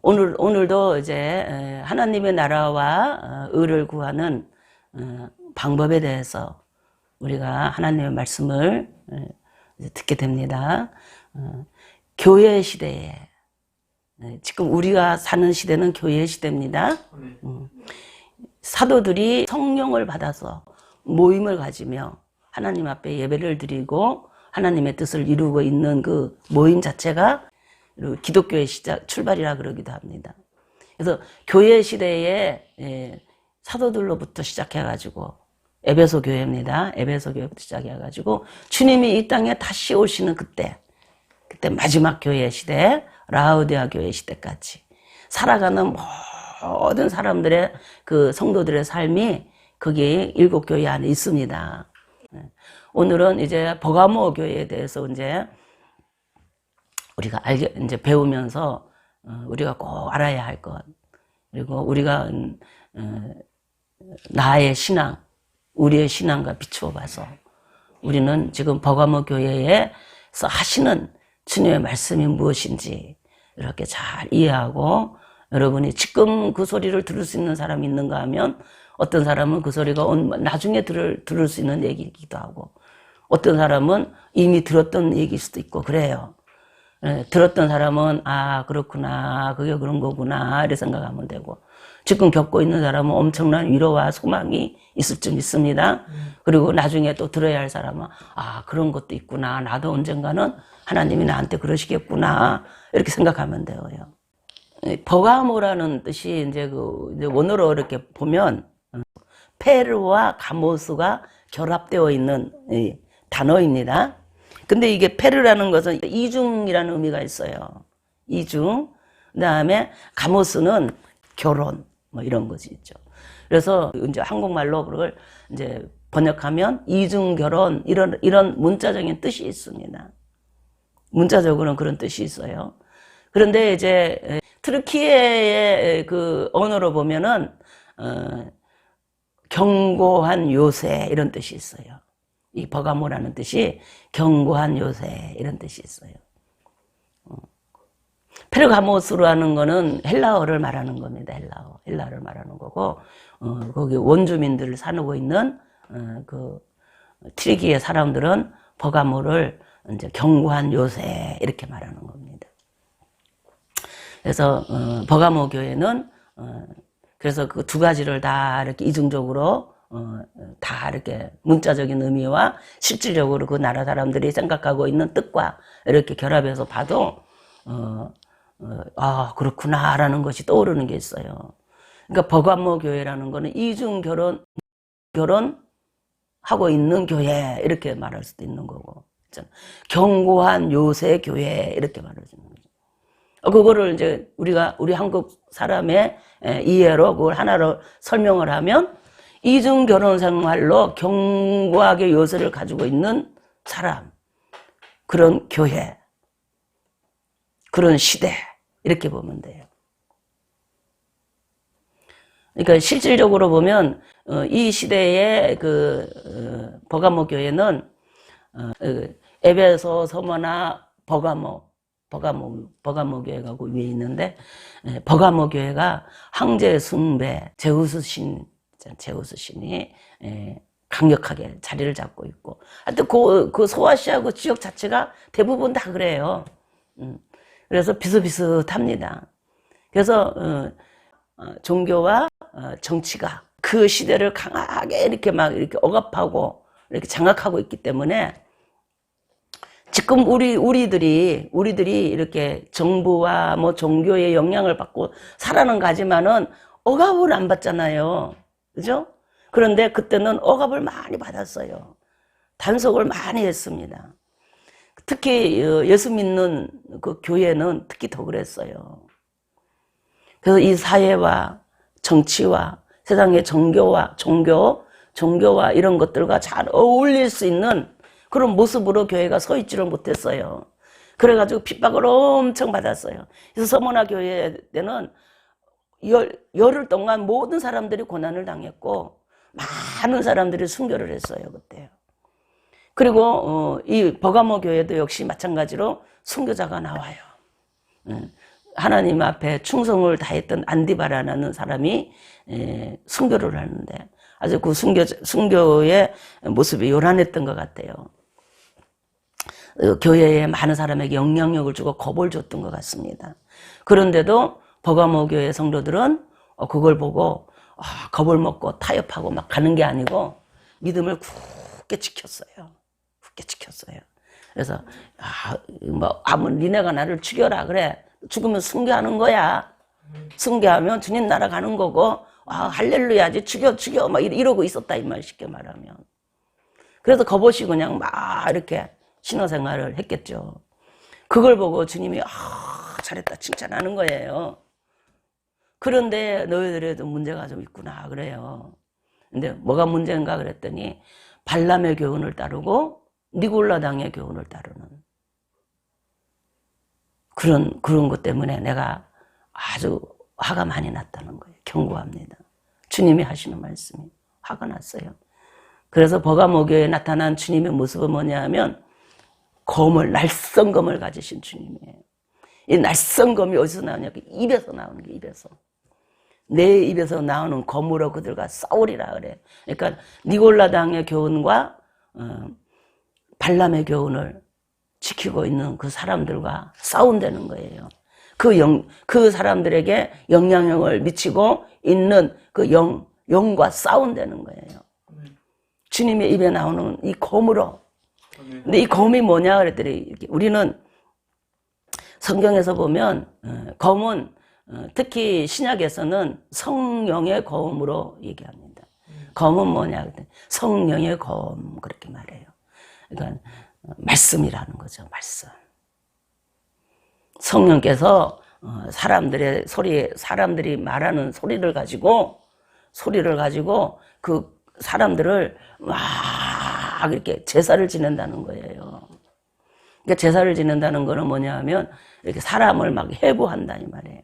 오늘도 이제 하나님의 나라와 의를 구하는 방법에 대해서 우리가 하나님의 말씀을 듣게 됩니다. 교회 시대에, 지금 우리가 사는 시대는 교회 시대입니다. 사도들이 성령을 받아서 모임을 가지며 하나님 앞에 예배를 드리고 하나님의 뜻을 이루고 있는 그 모임 자체가 기독교의 출발이라 그러기도 합니다. 그래서 교회 시대에 사도들로부터 시작해가지고 에베소 교회입니다. 에베소 교회부터 시작해가지고 주님이 이 땅에 다시 오시는 그때 마지막 교회 시대, 라오디아 교회 시대까지 살아가는 모든 사람들의 그 성도들의 삶이 거기 일곱 교회 안에 있습니다. 오늘은 이제 버가모 교회에 대해서 이제 우리가 이제 배우면서 우리가 꼭 알아야 할 것, 그리고 우리가 나의 신앙, 우리의 신앙과 비추어 봐서 우리는 지금 버가모 교회에서 하시는 주님의 말씀이 무엇인지 이렇게 잘 이해하고, 여러분이 지금 그 소리를 들을 수 있는 사람이 있는가 하면 어떤 사람은 그 소리가 나중에 들을 수 있는 얘기이기도 하고, 어떤 사람은 이미 들었던 얘기일 수도 있고 그래요. 들었던 사람은 아 그렇구나, 그게 그런 거구나 이렇게 생각하면 되고, 지금 겪고 있는 사람은 엄청난 위로와 소망이 있을 줄 믿습니다. 그리고 나중에 또 들어야 할 사람은 아 그런 것도 있구나, 나도 언젠가는 하나님이 나한테 그러시겠구나 이렇게 생각하면 돼요. 버가모라는 뜻이 이제 원어로 이렇게 보면 페르와 가모스가 결합되어 있는 단어입니다. 근데 이게 페르라는 것은 이중이라는 의미가 있어요. 이중. 그 다음에 가모스는 결혼, 뭐 이런 것이 있죠. 그래서 이제 한국말로 그걸 이제 번역하면 이중 결혼, 이런 문자적인 뜻이 있습니다. 문자적으로는 그런 뜻이 있어요. 그런데 이제 트르키예의 그 언어로 보면은 견고한 요새 이런 뜻이 있어요. 이 버가모라는 뜻이 견고한 요새 이런 뜻이 있어요. 페르가모스라는 거는 헬라어를 말하는 겁니다. 헬라어를 말하는 거고, 거기 원주민들을 사누고 있는 그 트리기의 사람들은 버가모를 이제 견고한 요새 이렇게 말하는 겁니다. 그래서 버가모 교회는 그래서 그 두 가지를 다 이렇게 이중적으로 다 이렇게 문자적인 의미와 실질적으로 그 나라 사람들이 생각하고 있는 뜻과 이렇게 결합해서 봐도 아 그렇구나라는 것이 떠오르는 게 있어요. 그러니까 버가모 교회라는 거는 이중 결혼하고 있는 교회 이렇게 말할 수도 있는 거고, 견고한 요새 교회 이렇게 말할 수 있는 거죠. 그거를 이제 우리 한국 사람의 이해로 그걸 하나로 설명을 하면 이중 결혼 생활로 견고하게 요새를 가지고 있는 사람, 그런 교회, 그런 시대 이렇게 보면 돼요. 그러니까 실질적으로 보면 이 시대의 그 버가모 교회는 에베소, 서머나 버가모 교회가 그 위에 있는데, 버가모 교회가 황제 숭배 제우스 신이 강력하게 자리를 잡고 있고, 하여튼 그 소아시아 그 지역 자체가 대부분 다 그래요. 그래서 비슷비슷합니다. 그래서 종교와 정치가 그 시대를 강하게 이렇게 막 이렇게 억압하고 이렇게 장악하고 있기 때문에 지금 우리들이 이렇게 정부와 뭐 종교의 영향을 받고 살아는 가지만은 억압을 안 받잖아요. 그죠? 그런데 그때는 억압을 많이 받았어요. 단속을 많이 했습니다. 특히 예수 믿는 그 교회는 특히 더 그랬어요. 그래서 이 사회와 정치와 세상의 종교와 이런 것들과 잘 어울릴 수 있는 그런 모습으로 교회가 서 있지를 못했어요. 그래가지고 핍박을 엄청 받았어요. 그래서 서머나 교회 때는 열흘 동안 모든 사람들이 고난을 당했고 많은 사람들이 순교를 했어요. 그때요. 그리고 이 버가모 교회도 역시 마찬가지로 순교자가 나와요. 하나님 앞에 충성을 다했던 안디바라는 사람이 순교를 하는데 아주 그 순교의 모습이 요란했던 것 같아요. 교회에 많은 사람에게 영향력을 주고 겁을 줬던 것 같습니다. 그런데도 버가모 교회 성도들은 그걸 보고 겁을 먹고 타협하고 막 가는 게 아니고 믿음을 굳게 지켰어요. 굳게 지켰어요. 그래서 니네가 나를 죽여라 그래. 죽으면 순교하는 거야. 순교하면 주님 나라 가는 거고 할렐루야지 죽여 막 이러고 있었다 이 말 쉽게 말하면. 그래서 겁없이 그냥 막 이렇게 신앙생활을 했겠죠. 그걸 보고 주님이 잘했다 칭찬하는 거예요. 그런데 너희들에도 문제가 좀 있구나 그래요. 근데 뭐가 문제인가 그랬더니 발람의 교훈을 따르고 니골라 당의 교훈을 따르는 그런 것 때문에 내가 아주 화가 많이 났다는 거예요. 경고합니다. 주님이 하시는 말씀이 화가 났어요. 그래서 버가모 교회에 나타난 주님의 모습은 뭐냐 하면 낯선 검을 가지신 주님이에요. 이 낯선 검이 어디서 나오냐? 입에서 나오는 게 입에서. 내 입에서 나오는 검으로 그들과 싸우리라 그래. 그러니까 니골라 당의 교훈과 발람의 교훈을 지키고 있는 그 사람들과 싸운다는 거예요. 그 사람들에게 영향력을 미치고 있는 그 영과 싸운다는 거예요. 주님의 입에 나오는 이 검으로. 근데 이 검이 뭐냐 그랬더니 우리는 성경에서 보면 검은 특히 신약에서는 성령의 검으로 얘기합니다. 검은 뭐냐 그랬더니 성령의 검 그렇게 말해요. 그러니까 말씀이라는 거죠. 말씀. 성령께서 사람들이 말하는 소리를 가지고 그 사람들을 막 이렇게 제사를 지낸다는 거예요. 그러니까 제사를 지낸다는 거는 뭐냐 하면 이렇게 사람을 막 해부한다 이 말이에요.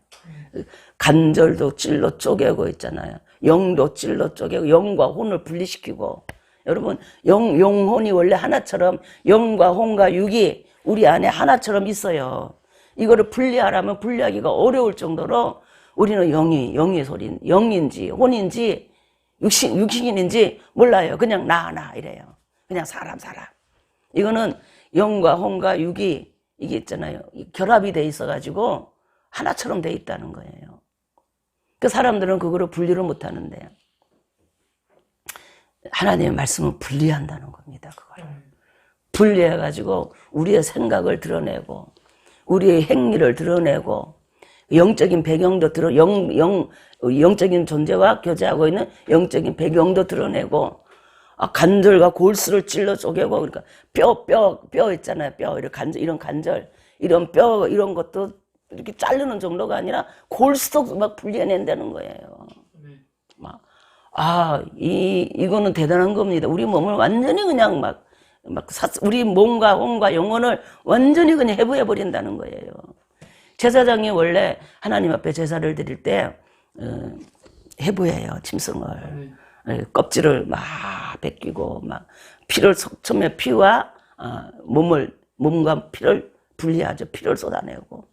간절도 찔러 쪼개고 있잖아요. 영도 찔러 쪼개고 영과 혼을 분리시키고. 여러분 영혼이 원래 하나처럼 영과 혼과 육이 우리 안에 하나처럼 있어요. 이거를 분리하라면 분리하기가 어려울 정도로 우리는 영의 소리 영인지 혼인지 육신인지 몰라요. 그냥 나 이래요. 그냥 사람. 이거는 영과 혼과 육이 이게 있잖아요. 결합이 돼 있어가지고 하나처럼 돼 있다는 거예요. 그 사람들은 그거를 분리를 못 하는데 하나님의 말씀은 분리한다는 겁니다. 그걸 분리해가지고 우리의 생각을 드러내고 우리의 행위를 드러내고 영적인 배경도 영적인 존재와 교제하고 있는 영적인 배경도 드러내고 관절과 골수를 찔러 쪼개고 그러니까 뼈 있잖아요. 뼈 이런 관절 이런 뼈 이런 것도 이렇게 자르는 정도가 아니라 골수도 막 분리해낸다는 거예요. 이거는 대단한 겁니다. 우리 몸을 완전히 그냥 우리 몸과 혼과 영혼을 완전히 그냥 해부해버린다는 거예요. 제사장이 원래 하나님 앞에 제사를 드릴 때 해부해요. 짐승을 껍질을 막 벗기고 막 피를 처음에 피와 몸과 피를 분리하죠. 피를 쏟아내고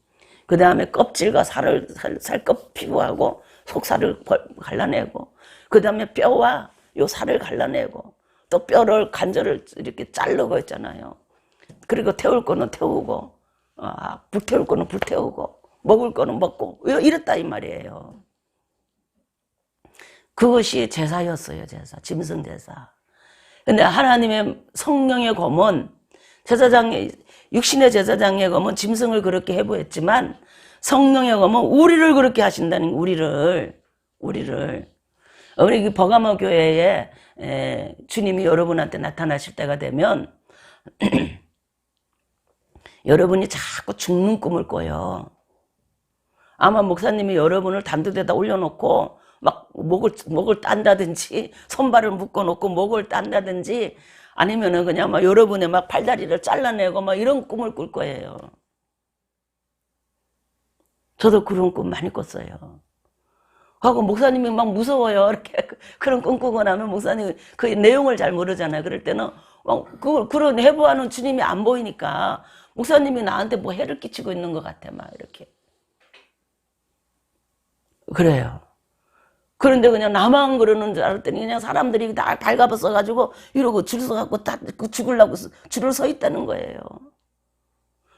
그 다음에 껍질과 살껍 피부하고 속살을 갈라내고 그 다음에 뼈와 요 살을 갈라내고 또 관절을 이렇게 자르고 있잖아요. 그리고 태울 거는 태우고 불태울 거는 불태우고 먹을 거는 먹고 이랬다 이 말이에요. 그것이 제사였어요. 짐승 제사. 근데 하나님의 성령의 검은 육신의 제사장의 검은 짐승을 그렇게 해부했지만 성령의 검은 우리를 그렇게 하신다는 우리를 우리 버가모 교회에 주님이 여러분한테 나타나실 때가 되면 여러분이 자꾸 죽는 꿈을 꿔요. 아마 목사님이 여러분을 단두대다 올려놓고 막 목을 딴다든지 손발을 묶어놓고 목을 딴다든지 아니면은 그냥 막 여러분의 막 팔다리를 잘라내고 막 이런 꿈을 꿀 거예요. 저도 그런 꿈 많이 꿨어요. 하고 목사님이 막 무서워요. 이렇게 그런 꿈 꾸고 나면 목사님이 그 내용을 잘 모르잖아요. 그럴 때는 그런 해부하는 주님이 안 보이니까 목사님이 나한테 뭐 해를 끼치고 있는 것 같아. 막 이렇게. 그래요. 그런데 그냥 나만 그러는 줄 알았더니 그냥 사람들이 다 발가벗어가지고 이러고 줄 서갖고 다 죽으려고 줄을 서 있다는 거예요.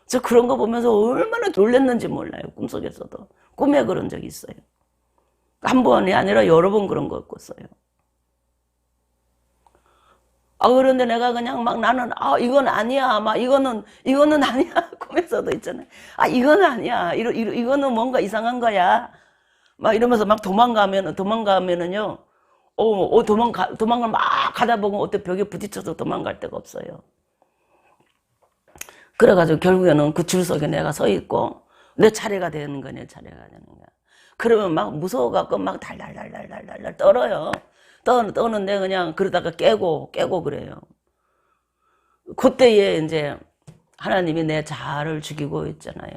저 그런 거 보면서 얼마나 놀랐는지 몰라요. 꿈속에서도. 꿈에 그런 적이 있어요. 한 번이 아니라 여러 번 그런 거 꿨어요. 그런데 내가 그냥 막 나는, 이건 아니야. 막 이거는 아니야. 꿈에서도 있잖아요. 이건 아니야. 이거는 뭔가 이상한 거야. 막 이러면서 막 도망가면은요, 도망을 막 가다 보면 어때 벽에 부딪혀서 도망갈 데가 없어요. 그래가지고 결국에는 그 줄 속에 내가 서 있고, 내 차례가 되는 거야, 내 차례가 되는 거야. 그러면 막 무서워갖고 막 달달달달달달 떨어요. 떠는데 그냥 그러다가 깨고 그래요. 그때에 이제 하나님이 내 자아를 죽이고 있잖아요.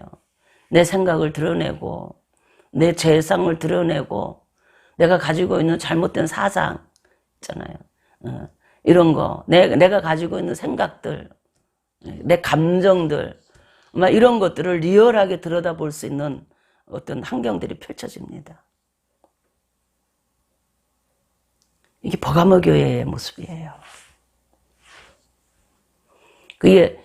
내 생각을 드러내고, 내 죄상을 드러내고, 내가 가지고 있는 잘못된 사상 있잖아요. 이런 거, 내가 가지고 있는 생각들, 내 감정들, 막 이런 것들을 리얼하게 들여다볼 수 있는 어떤 환경들이 펼쳐집니다. 이게 버가모 교회의 모습이에요. 그게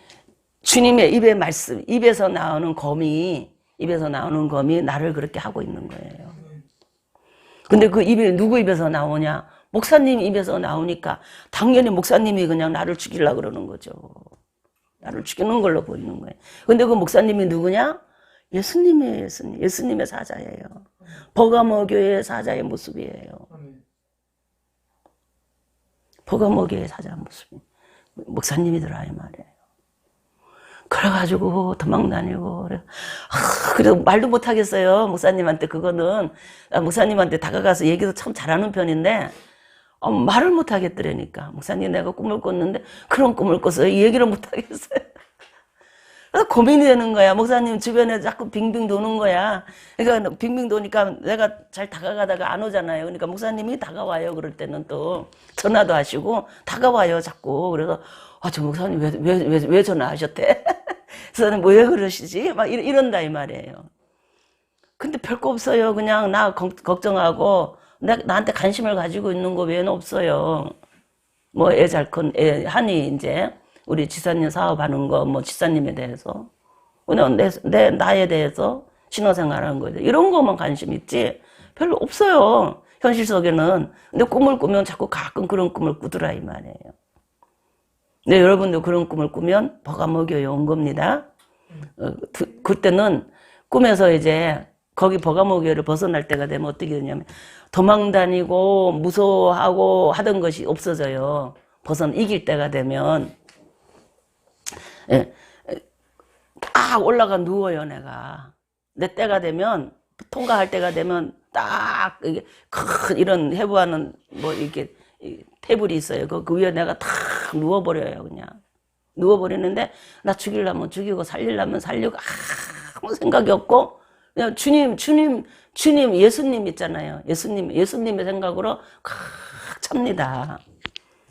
주님의 입의 말씀, 입에서 나오는 검이 나를 그렇게 하고 있는 거예요. 근데 그 입이 누구 입에서 나오냐? 목사님 입에서 나오니까 당연히 목사님이 그냥 나를 죽이려고 그러는 거죠. 나를 죽이는 걸로 보이는 거예요. 근데 그 목사님이 누구냐? 예수님의 사자예요. 버가모 교회의 사자의 모습이에요. 버가모 교회의 사자 모습이 목사님이더라 이 말이에요. 그래가지고 도망다니고 그래서 말도 못하겠어요. 목사님한테 그거는 목사님한테 다가가서 얘기도 참 잘하는 편인데 말을 못하겠더라니까. 목사님 내가 꿈을 꿨는데 그런 꿈을 꿨어요. 이 얘기를 못하겠어요. 그래서 고민이 되는 거야. 목사님 주변에 자꾸 빙빙 도는 거야. 그러니까 빙빙 도니까 내가 잘 다가가다가 안 오잖아요. 그러니까 목사님이 다가와요. 그럴 때는 또 전화도 하시고 다가와요 자꾸. 그래서 저 목사님 왜 전화하셨대? 그래서 뭐 왜 그러시지? 막 이런다 이 말이에요. 근데 별거 없어요. 그냥 나 걱정하고 나한테 관심을 가지고 있는 거 외에는 없어요. 뭐 애 잘 큰 애 한이 이제 우리 지사님 사업하는 거 뭐 지사님에 대해서 그냥 나에 대해서 신호생활하는 거에 대해서 이런 거만 관심 있지 별로 없어요. 현실 속에는. 근데 꿈을 꾸면 자꾸 가끔 그런 꿈을 꾸더라 이 말이에요. 근데 여러분도 그런 꿈을 꾸면 버가모 교회에 온 겁니다. 그때는 꿈에서 이제 거기 버가모 교회를 벗어날 때가 되면 어떻게 되냐면 도망다니고 무서워하고 하던 것이 없어져요. 이길 때가 되면 딱 올라가 누워요 내가. 내 때가 되면 통과할 때가 되면 딱 이게 큰 이런 해부하는 뭐 이렇게 테이블이 있어요. 그 위에 내가 탁 누워버려요 그냥. 누워버리는데 나 죽이려면 죽이고 살리려면 살리고 아무 생각이 없고 그냥 주님 예수님 있잖아요. 예수님의 생각으로 꽉 찹니다.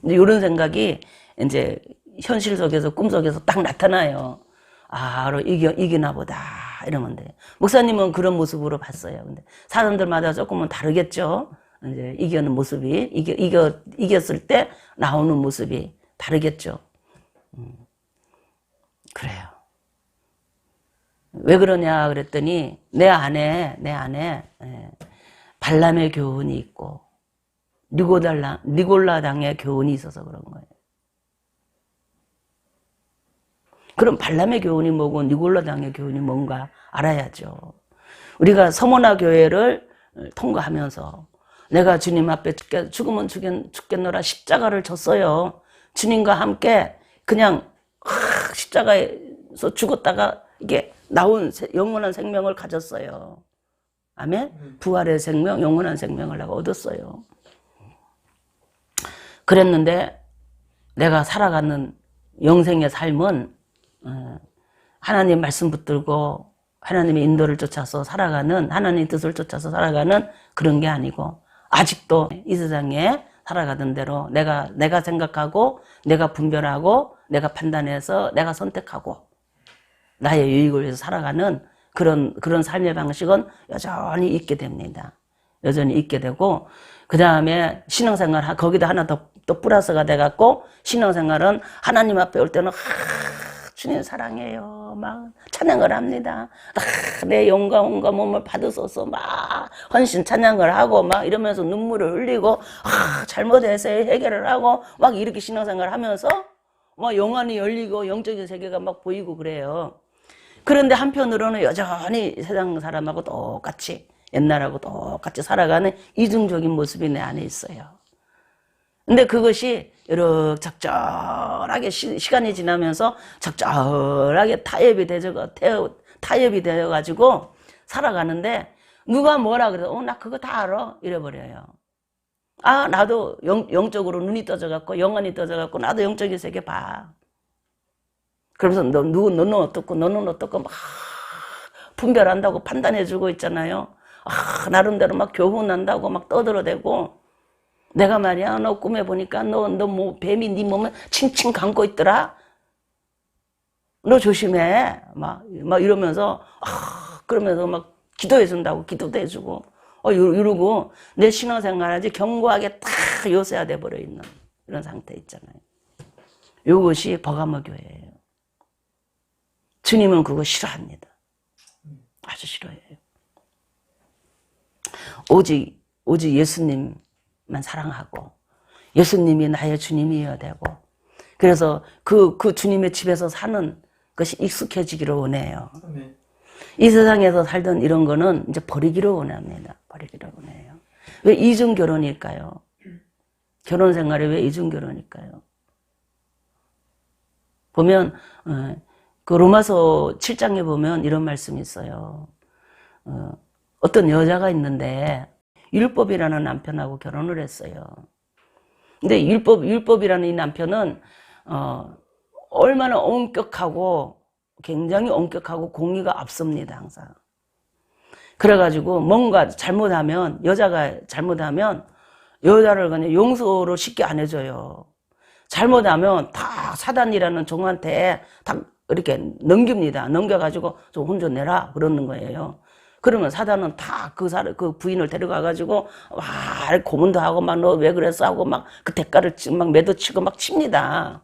근데 이런 생각이 이제 현실 속에서 꿈 속에서 딱 나타나요. 이기나 보다 이러면 돼. 목사님은 그런 모습으로 봤어요. 근데 사람들마다 조금은 다르겠죠. 이제 이기는 모습이 이겼을 때 나오는 모습이 다르겠죠. 그래요. 왜 그러냐 그랬더니 내 안에 발람의 교훈이 있고 니골라당의 교훈이 있어서 그런 거예요. 그럼 발람의 교훈이 뭐고 니골라당의 교훈이 뭔가 알아야죠. 우리가 서머나 교회를 통과하면서 내가 주님 앞에 죽으면 죽겠노라 십자가를 졌어요. 주님과 함께 그냥 십자가에서 죽었다가 이게 나온 영원한 생명을 가졌어요. 아멘? 부활의 생명, 영원한 생명을 내가 얻었어요. 그랬는데 내가 살아가는 영생의 삶은 하나님 말씀 붙들고 하나님의 인도를 쫓아서 살아가는 하나님의 뜻을 쫓아서 살아가는 그런 게 아니고 아직도 이 세상에 살아가던 대로 내가 생각하고 내가 분별하고 내가 판단해서 내가 선택하고 나의 유익을 위해서 살아가는 그런 삶의 방식은 여전히 있게 됩니다. 여전히 있게 되고, 그 다음에 신앙생활, 거기다 하나 또 플러스가 돼갖고, 신앙생활은 하나님 앞에 올 때는, 주님 사랑해요. 막 찬양을 합니다. 내 영과 온과 몸을 받으소서 막 헌신 찬양을 하고 막 이러면서 눈물을 흘리고, 잘못해서 해결을 하고, 막 이렇게 신앙생활을 하면서, 막 영안이 열리고 영적인 세계가 막 보이고 그래요. 그런데 한편으로는 여전히 세상 사람하고 똑같이, 옛날하고 똑같이 살아가는 이중적인 모습이 내 안에 있어요. 근데 그것이 이렇게 적절하게 시간이 지나면서 적절하게 타협이 되어가지고 살아가는데, 누가 뭐라 그래도 나 그거 다 알아 이래버려요. 나도 영적으로 눈이 떠져갖고 영안이 떠져갖고 나도 영적인 세계 봐. 그러면서 너는 어떻고 너는 어떻고 막 분별한다고 판단해주고 있잖아요. 나름대로 막 교훈한다고 막 떠들어대고, 내가 말이야 너 꿈에 보니까 너 뭐 뱀이 네 몸을 칭칭 감고 있더라. 너 조심해. 막 이러면서 그러면서 막 기도해준다고 기도도 해주고 이러고 내 신앙생활하지 견고하게 딱 요새화돼 버려 있는 이런 상태 있잖아요. 이것이 버가모 교회예요. 주님은 그거 싫어합니다. 아주 싫어해요. 오직 예수님만 사랑하고 예수님이 나의 주님이어야 되고, 그래서 그 주님의 집에서 사는 것이 익숙해지기를 원해요. 이 세상에서 살던 이런 거는 이제 버리기를 원합니다. 버리기를 원해요. 왜 이중 결혼일까요? 결혼 생활이 왜 이중 결혼일까요? 보면 그 로마서 7장에 보면 이런 말씀이 있어요. 어떤 여자가 있는데 율법이라는 남편하고 결혼을 했어요. 근데 율법이라는 이 남편은 얼마나 엄격하고 굉장히 엄격하고 공의가 앞섭니다, 항상. 그래가지고 뭔가 잘못하면, 여자가 잘못하면 여자를 그냥 용서를 쉽게 안 해줘요. 잘못하면 다 사단이라는 종한테 다 이렇게 넘깁니다. 넘겨가지고 좀 혼자 내라 그러는 거예요. 그러면 사단은 다 그 부인을 데려가가지고 막 고문도 하고 막 너 왜 그랬어 하고 막 그 대가를 막 매도치고 막 칩니다.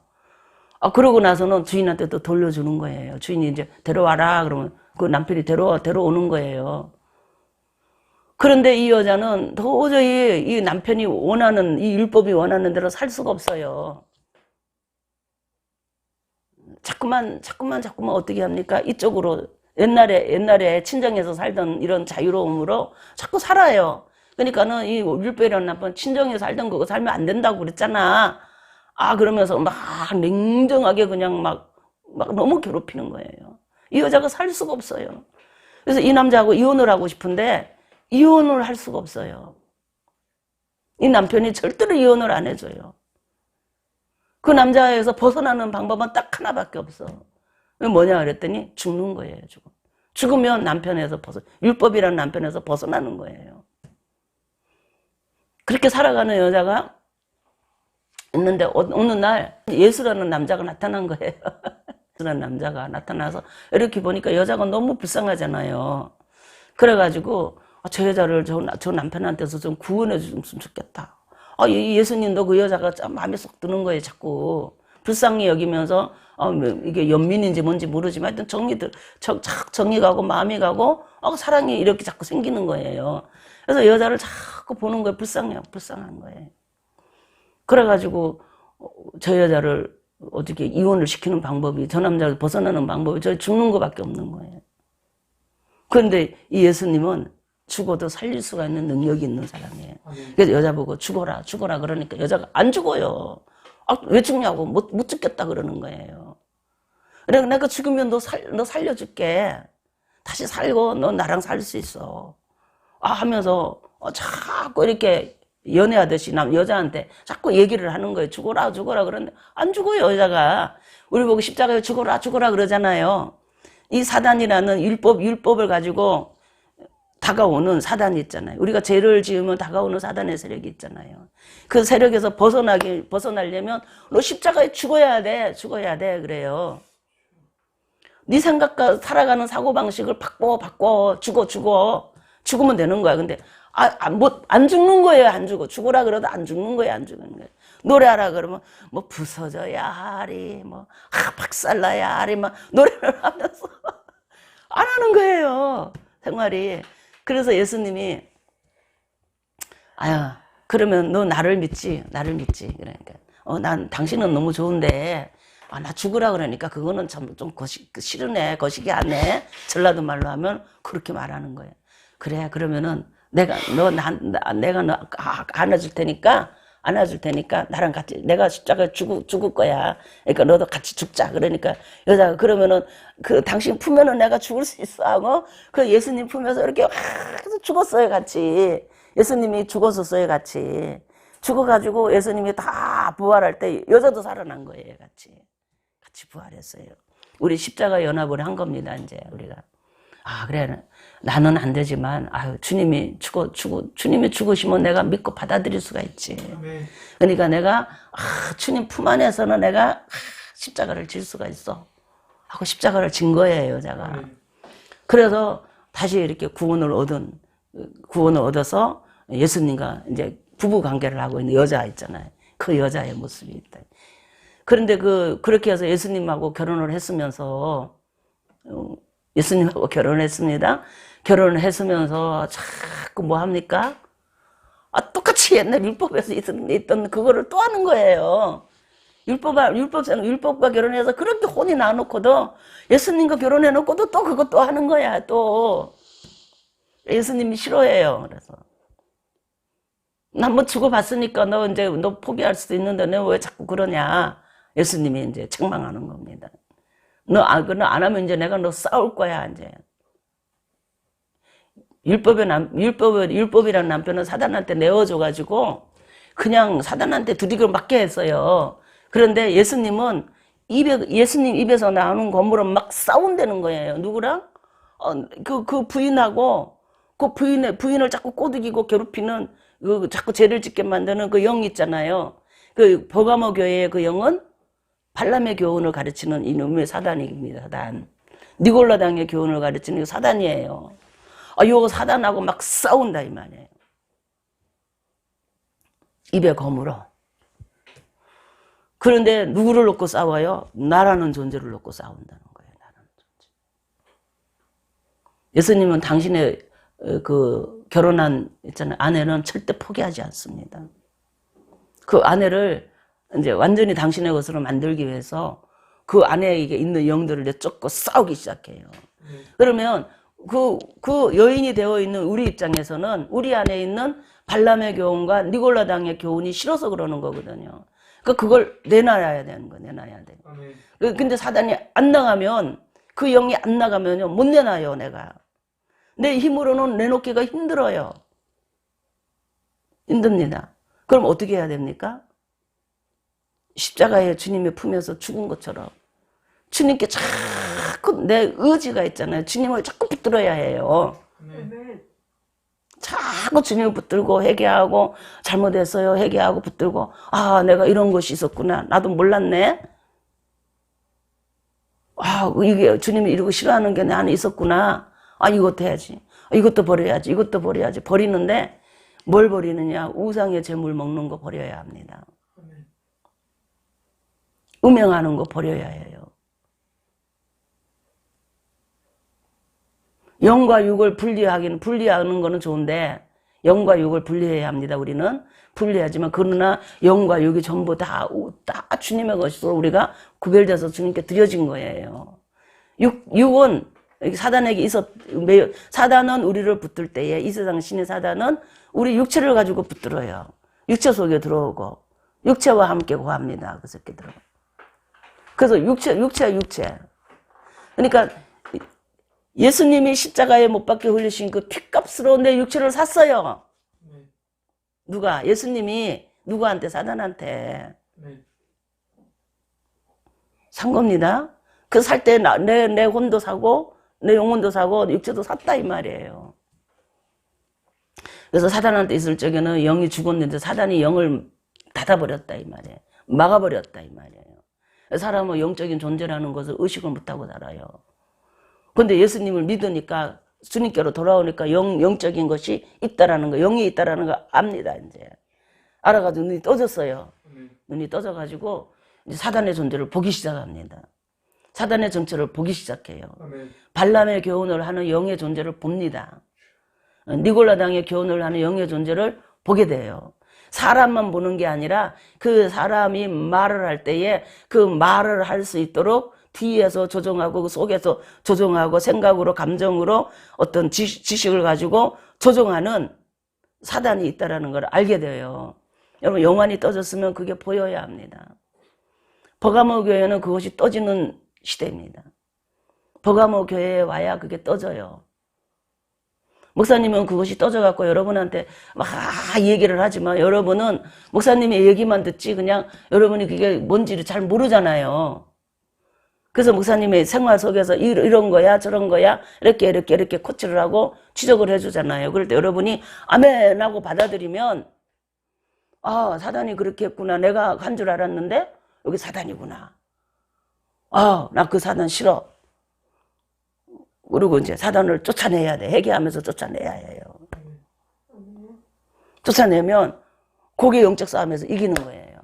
그러고 나서는 주인한테 또 돌려주는 거예요. 주인이 이제 데려와라 그러면 그 남편이 데려오는 거예요. 그런데 이 여자는 도저히 이 남편이 원하는, 이 율법이 원하는 대로 살 수가 없어요. 자꾸만 어떻게 합니까? 이쪽으로 옛날에 친정에서 살던 이런 자유로움으로 자꾸 살아요. 그러니까는 이 율법이라는 남편 친정에서 살던 그거 살면 안 된다고 그랬잖아. 그러면서 막 냉정하게 그냥 막 너무 괴롭히는 거예요. 이 여자가 살 수가 없어요. 그래서 이 남자하고 이혼을 하고 싶은데 이혼을 할 수가 없어요. 이 남편이 절대로 이혼을 안 해줘요. 그 남자에서 벗어나는 방법은 딱 하나밖에 없어. 뭐냐 그랬더니 죽는 거예요. 죽으면 남편에서 율법이라는 남편에서 벗어나는 거예요. 그렇게 살아가는 여자가 있는데 어느 날 예수라는 남자가 나타난 거예요. 예수라는 남자가 나타나서 이렇게 보니까 여자가 너무 불쌍하잖아요. 그래가지고 저 여자를 저 남편한테서 좀 구원해 줬으면 좋겠다. 예수님도 그 여자가 참 마음에 쏙 드는 거예요. 자꾸 불쌍히 여기면서 이게 연민인지 뭔지 모르지만 하여튼 정이 가고 마음이 가고 사랑이 이렇게 자꾸 생기는 거예요. 그래서 여자를 자꾸 보는 거예요. 불쌍한 거예요. 그래가지고 저 여자를 어떻게 이혼을 시키는 방법이, 저 남자를 벗어나는 방법이 저 죽는 거밖에 없는 거예요. 그런데 이 예수님은 죽어도 살릴 수가 있는 능력이 있는 사람이에요. 그래서 여자 보고 죽어라 그러니까 여자가 안 죽어요. 왜 죽냐고, 못 죽겠다 그러는 거예요. 그래서 내가 죽으면 너 살려줄게. 다시 살고 너 나랑 살 수 있어. 하면서 자꾸 이렇게 연애하듯이 여자한테 자꾸 얘기를 하는 거예요. 죽어라 그러는데 안 죽어요, 여자가. 우리 보고 십자가에 죽어라 그러잖아요. 이 사단이라는 율법을 가지고 다가오는 사단이 있잖아요. 우리가 죄를 지으면 다가오는 사단의 세력이 있잖아요. 그 세력에서 벗어나려면 너 십자가에 죽어야 돼 그래요. 네 생각과 살아가는 사고방식을 바꿔 죽으면 되는 거야. 근데 안 죽는 거예요, 안 죽어. 죽으라 그래도 안 죽는 거예요, 안 죽는 거예요. 노래하라 그러면, 뭐, 부서져야 하리, 뭐, 박살나야 하리, 막, 노래를 하면서. 안 하는 거예요, 생활이. 그래서 예수님이, 아야, 그러면 너 나를 믿지? 나를 믿지? 그러니까. 난 당신은 너무 좋은데, 나 죽으라 그러니까 그거는 좀 싫으네, 거시기 안 해. 전라도 말로 하면 그렇게 말하는 거예요. 그래, 그러면은 내가 너 안아줄 테니까 나랑 같이 내가 십자가에 죽을 거야. 그러니까 너도 같이 죽자. 그러니까 여자가 그러면은 그 당신 품에는 내가 죽을 수 있어 하고 그 예수님 품에서 이렇게 계속 죽었어요, 같이. 예수님이 죽었었어요, 같이. 죽어가지고 예수님이 다 부활할 때 여자도 살아난 거예요, 같이 부활했어요. 우리 십자가 연합을 한 겁니다, 이제 우리가. 그래. 나는 안 되지만, 주님이 죽으시면 내가 믿고 받아들일 수가 있지. 그러니까 내가, 주님 품 안에서는 내가, 십자가를 질 수가 있어. 하고 십자가를 진 거예요, 여자가. 그래서 다시 이렇게 구원을 얻어서 예수님과 이제 부부 관계를 하고 있는 여자 있잖아요. 그 여자의 모습이 있다. 그런데 그렇게 해서 예수님하고 결혼을 했으면서, 예수님하고 결혼을 했습니다. 결혼을 했으면서 자꾸 뭐 합니까? 똑같이 옛날 율법에서 있던 그거를 또 하는 거예요. 율법과 결혼해서 그렇게 혼이 나놓고도 예수님과 결혼해놓고도 또 그것도 하는 거야, 또. 예수님이 싫어해요, 그래서. 한번 죽어봤으니까 너 포기할 수도 있는데 너 왜 자꾸 그러냐. 예수님이 이제 책망하는 겁니다. 너 안 하면 이제 내가 너 싸울 거야, 이제. 율법이라는 남편은 사단한테 내어줘가지고 그냥 사단한테 두들겨 맞게 했어요. 그런데 예수님 입에서 나오는 건물은 막 싸운다는 거예요. 누구랑? 그 부인하고 그 부인을 자꾸 꼬드기고 괴롭히는 자꾸 죄를 짓게 만드는 그 영 있잖아요. 그 버가모 교회의 그 영은 발람의 교훈을 가르치는 이놈의 사단입니다, 사단. 니골라당의 교훈을 가르치는 사단이에요. 요 사단하고 막 싸운다, 이 말이에요. 입에 거물어. 그런데 누구를 놓고 싸워요? 나라는 존재를 놓고 싸운다는 거예요, 나라는 존재. 예수님은 당신의 결혼한 아내는 절대 포기하지 않습니다. 그 아내를 이제 완전히 당신의 것으로 만들기 위해서 그 아내에게 있는 영들을 내쫓고 싸우기 시작해요. 그러면 그 여인이 되어 있는 우리 입장에서는 우리 안에 있는 발람의 교훈과 니골라당의 교훈이 싫어서 그러는 거거든요. 그러니까 그걸 내놔야 되는 거예요. 내놔야 돼. 근데 사단이 안 나가면 그 영이 안 나가면요 못 내놔요, 내가. 내 힘으로는 내놓기가 힘들어요. 힘듭니다. 그럼 어떻게 해야 됩니까? 십자가에 주님의 품에서 죽은 것처럼 주님께 자꾸 내 의지가 있잖아요. 주님을 자꾸 붙들어야 해요. 자꾸 주님을 붙들고 회개하고 잘못했어요. 회개하고 붙들고 내가 이런 것이 있었구나. 나도 몰랐네. 이게 주님이 이러고 싫어하는 게 내 안에 있었구나. 이것도 해야지. 이것도 버려야지. 이것도 버려야지. 버리는데 뭘 버리느냐? 우상의 재물 먹는 거 버려야 합니다. 음행하는 거 버려야 해요. 영과 육을 분리하는 거는 좋은데 영과 육을 분리해야 합니다. 우리는 분리하지만 그러나 영과 육이 전부 다 주님의 것으로 우리가 구별돼서 주님께 드려진 거예요. 육은 사단에게 사단은 우리를 붙들 때에 이 세상 신의 사단은 우리 육체를 가지고 붙들어요. 육체 속에 들어오고 육체와 함께 고합니다. 그 새끼 들어. 그래서 육체. 그러니까 예수님이 십자가에 못 박혀 흘리신 그 피값으로 내 육체를 샀어요. 누가? 예수님이 누구한테? 사단한테. 산 겁니다. 그 살 때 내 혼도 사고 내 영혼도 사고 육체도 샀다 이 말이에요. 그래서 사단한테 있을 적에는 영이 죽었는데 사단이 영을 닫아버렸다 이 말이에요. 막아버렸다 이 말이에요. 사람은 영적인 존재라는 것을 의식을 못하고 살아요. 근데 예수님을 믿으니까 주님께로 돌아오니까 영적인 것이 있다라는 거, 영이 있다라는 거 압니다, 이제. 알아가지고 눈이 떠졌어요. 눈이 떠져가지고 이제 사단의 존재를 보기 시작합니다. 사단의 정체를 보기 시작해요. 발람의 교훈을 하는 영의 존재를 봅니다. 니골라당의 교훈을 하는 영의 존재를 보게 돼요. 사람만 보는 게 아니라 그 사람이 말을 할 때에 그 말을 할 수 있도록 뒤에서 조종하고 그 속에서 조종하고 생각으로 감정으로 어떤 지식을 가지고 조종하는 사단이 있다는 걸 알게 돼요. 여러분 영안이 떠졌으면 그게 보여야 합니다. 버가모 교회는 그것이 떠지는 시대입니다. 버가모 교회에 와야 그게 떠져요. 목사님은 그것이 떠져갖고 여러분한테 막 얘기를 하지만 여러분은 목사님의 얘기만 듣지 그냥 여러분이 그게 뭔지를 잘 모르잖아요. 그래서 목사님의 생활 속에서 이런 거야 저런 거야 이렇게 코치를 하고 지적을 해주잖아요. 그럴 때 여러분이 아멘 하고 받아들이면 아 사단이 그렇게 했구나. 내가 한 줄 알았는데 여기 사단이구나. 아 나 그 사단 싫어. 그리고 이제 사단을 쫓아내야 돼. 회개하면서 쫓아내야 해요. 쫓아내면 그게 영적 싸움에서 이기는 거예요.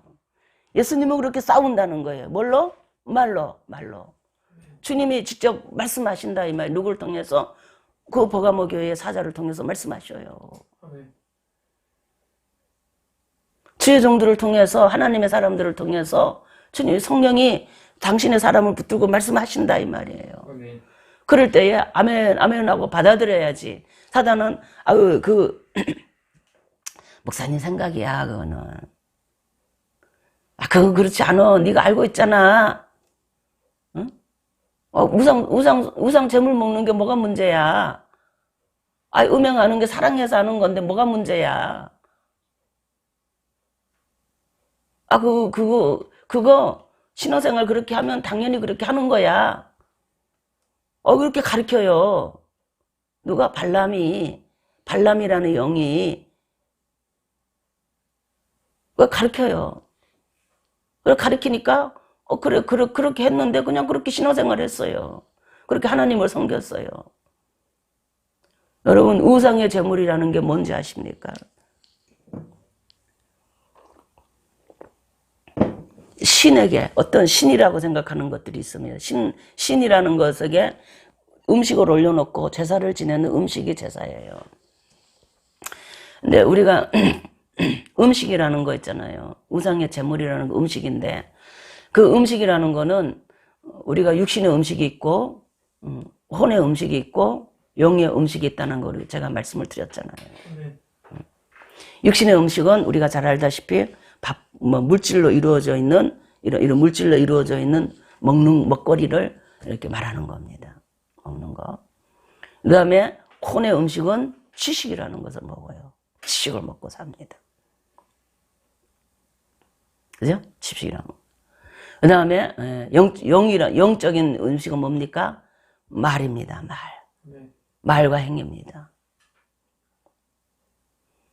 예수님은 그렇게 싸운다는 거예요. 뭘로? 말로. 주님이 직접 말씀하신다 이 말. 누구를 통해서? 그 버가모 교회의 사자를 통해서 말씀하셔요. 주의 종들을 통해서 하나님의 사람들을 통해서 주님 성령이 당신의 사람을 붙들고 말씀하신다 이 말이에요. 그럴 때에 아멘 아멘 하고 받아들여야지. 사단은 아유 그 목사님 생각이야 그거는. 아 그건 그렇지 않아. 네가 알고 있잖아. 응? 우상 재물 먹는 게 뭐가 문제야. 아 음행하는 게 사랑해서 하는 건데 뭐가 문제야. 아 그거 신앙생활 그렇게 하면 당연히 그렇게 하는 거야. 그렇게 가르쳐요. 누가? 발람이라는 영이 가르쳐요. 그래 가르치니까 그래 그렇게 했는데 그냥 그렇게 신앙생활을 했어요. 그렇게 하나님을 섬겼어요. 여러분 우상의 제물이라는 게 뭔지 아십니까? 신에게 어떤 신이라고 생각하는 것들이 있습니다. 신이라는 것에게 음식을 올려놓고 제사를 지내는 음식이 제사예요. 근데 우리가 음식이라는 거 있잖아요. 우상의 제물이라는 거 음식인데 그 음식이라는 거는 우리가 육신의 음식이 있고 혼의 음식이 있고 영의 음식이 있다는 걸 제가 말씀을 드렸잖아요. 육신의 음식은 우리가 잘 알다시피 물질로 이루어져 있는 이런 물질로 이루어져 있는 먹거리를 이렇게 말하는 겁니다. 먹는 거. 그다음에 혼의 음식은 지식이라는 것을 먹어요. 지식을 먹고 삽니다. 그죠? 지식이라는 거. 그다음에 영적인 음식은 뭡니까? 말입니다. 말과 행위입니다.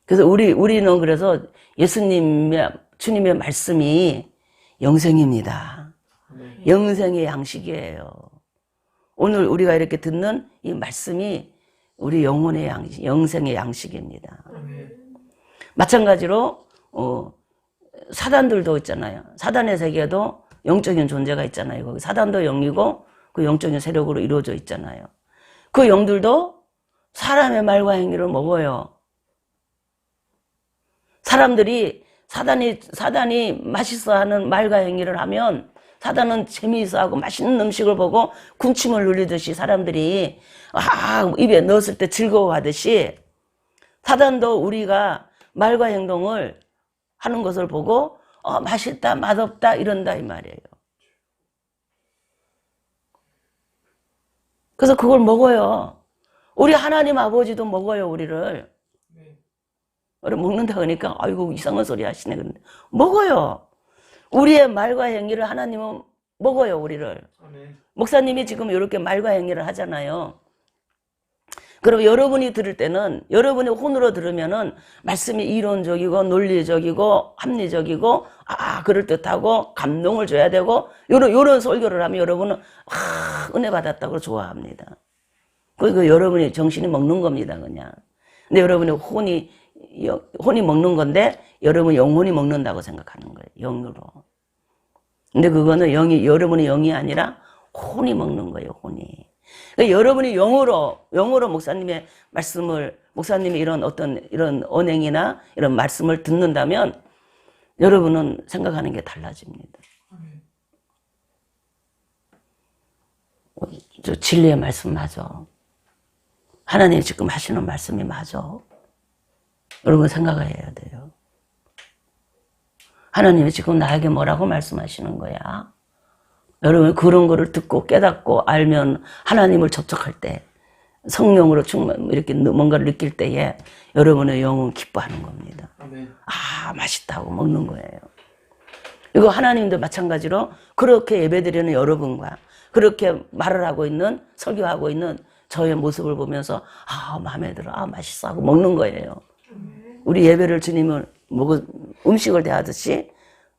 그래서 우리는 그래서 주님의 말씀이 영생입니다. 영생의 양식이에요. 오늘 우리가 이렇게 듣는 이 말씀이 우리 영혼의 양식, 영생의 양식입니다. 마찬가지로 사단들도 있잖아요. 사단의 세계도 영적인 존재가 있잖아요. 거기 사단도 영이고 그 영적인 세력으로 이루어져 있잖아요. 그 영들도 사람의 말과 행위를 먹어요. 사람들이 사단이 맛있어하는 말과 행위를 하면 사단은 재미있어하고 맛있는 음식을 보고 군침을 눌리듯이 사람들이 입에 넣었을 때 즐거워하듯이 사단도 우리가 말과 행동을 하는 것을 보고 맛있다 맛없다 이런다 이 말이에요. 그래서 그걸 먹어요. 우리 하나님 아버지도 먹어요 우리를. 먹는다 그러니까 아이고 이상한 소리 하시네. 그런데 먹어요. 우리의 말과 행위를 하나님은 먹어요 우리를. 목사님이 지금 이렇게 말과 행위를 하잖아요. 그럼 여러분이 들을 때는 여러분이 혼으로 들으면은 말씀이 이론적이고 논리적이고 합리적이고 그럴듯하고 감동을 줘야 되고 요런 설교를 하면 여러분은 은혜 받았다고 좋아합니다. 그러니까 여러분이 정신이 먹는 겁니다, 그냥. 근데 여러분이 혼이 먹는 건데, 여러분이 영혼이 먹는다고 생각하는 거예요, 영으로. 근데 그거는 여러분의 영이 아니라 혼이 먹는 거예요, 혼이. 그러니까 여러분이 영으로 목사님의 말씀을, 목사님의 이런 언행이나 이런 말씀을 듣는다면, 여러분은 생각하는 게 달라집니다. 저 진리의 말씀 맞아. 하나님이 지금 하시는 말씀이 맞아. 여러분 생각해야 돼요. 하나님이 지금 나에게 뭐라고 말씀하시는 거야? 여러분 그런 거를 듣고 깨닫고 알면 하나님을 접촉할 때 성령으로 이렇게 뭔가를 느낄 때에 여러분의 영은 기뻐하는 겁니다. 아, 맛있다고 먹는 거예요. 이거 하나님도 마찬가지로 그렇게 예배드리는 여러분과 그렇게 말을 하고 있는, 설교하고 있는 저의 모습을 보면서 아, 마음에 들어, 아, 맛있어 하고 먹는 거예요. 우리 예배를 주님을 음식을 대하듯이,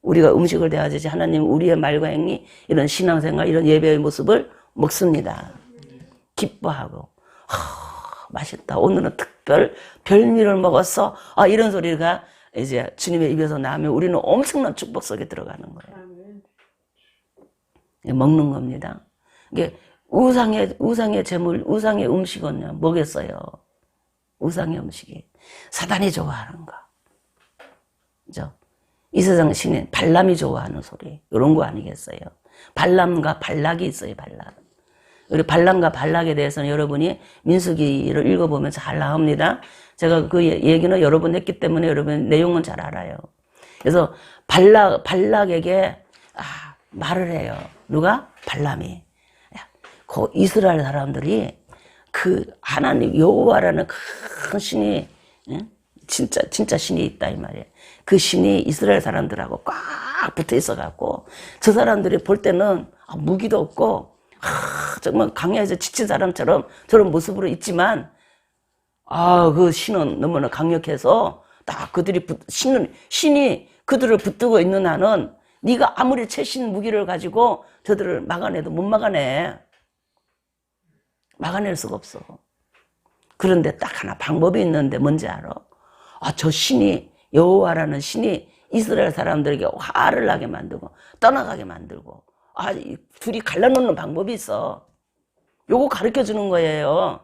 우리가 음식을 대하듯이 하나님 우리의 말과 행위, 이런 신앙생활, 이런 예배의 모습을 먹습니다. 기뻐하고 맛있다, 오늘은 별미를 먹었어, 아, 이런 소리가 이제 주님의 입에서 나오면 우리는 엄청난 축복 속에 들어가는 거예요. 먹는 겁니다. 이게 우상의 제물, 우상의 음식은 뭐겠어요? 우상의 음식이 사단이 좋아하는 거, 그죠? 이 세상 신인 발람이 좋아하는 소리, 이런 거 아니겠어요? 발람과 발락이 있어요, 발락. 우리 발람과 발락에 대해서는 여러분이 민수기를 읽어보면 잘 나옵니다. 제가 그 얘기는 여러 번 했기 때문에 여러분 내용은 잘 알아요. 그래서 발락에게 말을 해요. 누가? 발람이. 그 이스라엘 사람들이 그 하나님 여호와라는 큰 신이, 진짜 신이 있다 이 말이에요. 그 신이 이스라엘 사람들하고 꽉 붙어 있어갖고 저 사람들이 볼 때는 무기도 없고 정말 강야에서 지친 사람처럼 저런 모습으로 있지만 그 신은 너무나 강력해서 딱 그들이 신이 그들을 붙들고 있는 한은 네가 아무리 최신 무기를 가지고 저들을 막아내도 못 막아내. 막아낼 수가 없어. 그런데 딱 하나 방법이 있는데 뭔지 알아? 저 신이, 여호와라는 신이 이스라엘 사람들에게 화를 나게 만들고 떠나가게 만들고 둘이 갈라놓는 방법이 있어. 요거 가르쳐 주는 거예요.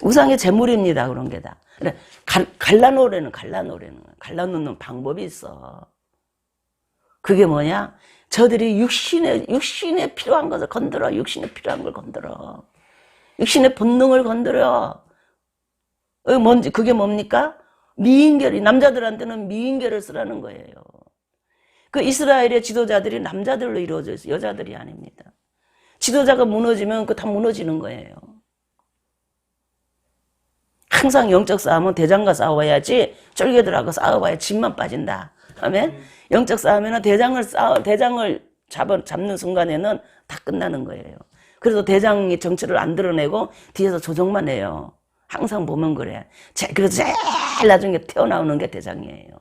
우상의 제물입니다, 그런 게 다. 갈라놓는 방법이 있어. 그게 뭐냐? 저들이 육신에 필요한 것을 건드려. 육신에 필요한 걸 건드려. 육신의 본능을 건드려. 그게 뭡니까? 미인계를, 남자들한테는 미인계를 쓰라는 거예요. 그 이스라엘의 지도자들이 남자들로 이루어져 있어요. 여자들이 아닙니다. 지도자가 무너지면 그 다 무너지는 거예요. 항상 영적 싸움은 대장과 싸워야지, 쫄개들하고 싸워봐야 진만 빠진다. 아멘? 영적 싸움에는 대장을 잡는 순간에는 다 끝나는 거예요. 그래서 대장이 정체를 안 드러내고 뒤에서 조정만 해요. 항상 보면 그래. 그래서 제일 나중에 튀어나오는 게 대장이에요.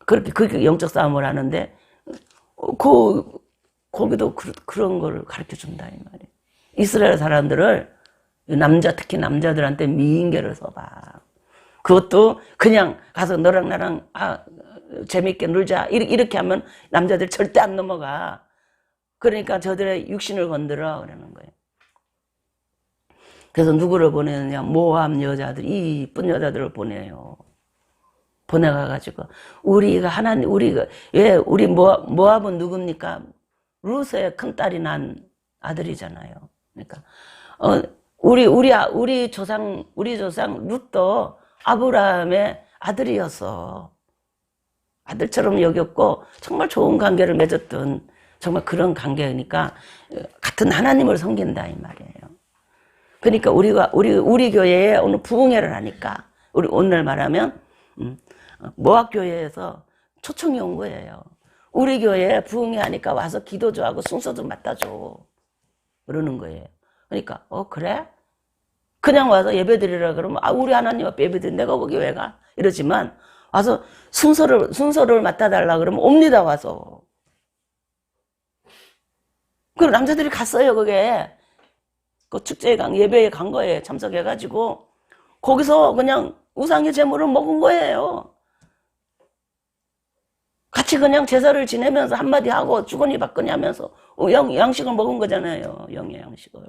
그렇게 영적 싸움을 하는데, 거기도 그런 거를 가르쳐 준다, 이 말이에요. 이스라엘 사람들을, 특히 남자들한테 미인계를 써봐. 그것도 그냥 가서 너랑 나랑, 재밌게 놀자. 이렇게 하면 남자들 절대 안 넘어가. 그러니까 저들의 육신을 건드려. 그러는 거예요. 그래서 누구를 보내느냐? 모압 여자들, 이쁜 여자들을 보내요. 보내가지고, 우리 모압은 누굽니까? 루스의 큰딸이 난 아들이잖아요. 그러니까, 우리 조상 룻도 아브라함의 아들이었어. 아들처럼 여겼고, 정말 좋은 관계를 맺었던, 정말 그런 관계니까, 같은 하나님을 섬긴다, 이 말이에요. 그러니까 우리 교회에 오늘 부흥회를 하니까, 우리 오늘 말하면, 모압 교회에서 초청이 온 거예요. 우리 교회에 부흥회 하니까 와서 기도 좀 하고 순서 좀 맡아줘. 그러는 거예요. 그러니까, 그래? 그냥 와서 예배 드리라 그러면, 우리 하나님 앞에 예배 드리 내가 거기 왜 가? 이러지만, 와서 순서를 맡아달라 그러면 옵니다, 와서. 그리고 남자들이 갔어요. 그게 그 축제에 예배에 간 거예요. 참석해가지고 거기서 그냥 우상의 제물을 먹은 거예요. 같이 그냥 제사를 지내면서 한마디 하고 주거니 받거니 하면서 양식을 먹은 거잖아요. 영의 양식을.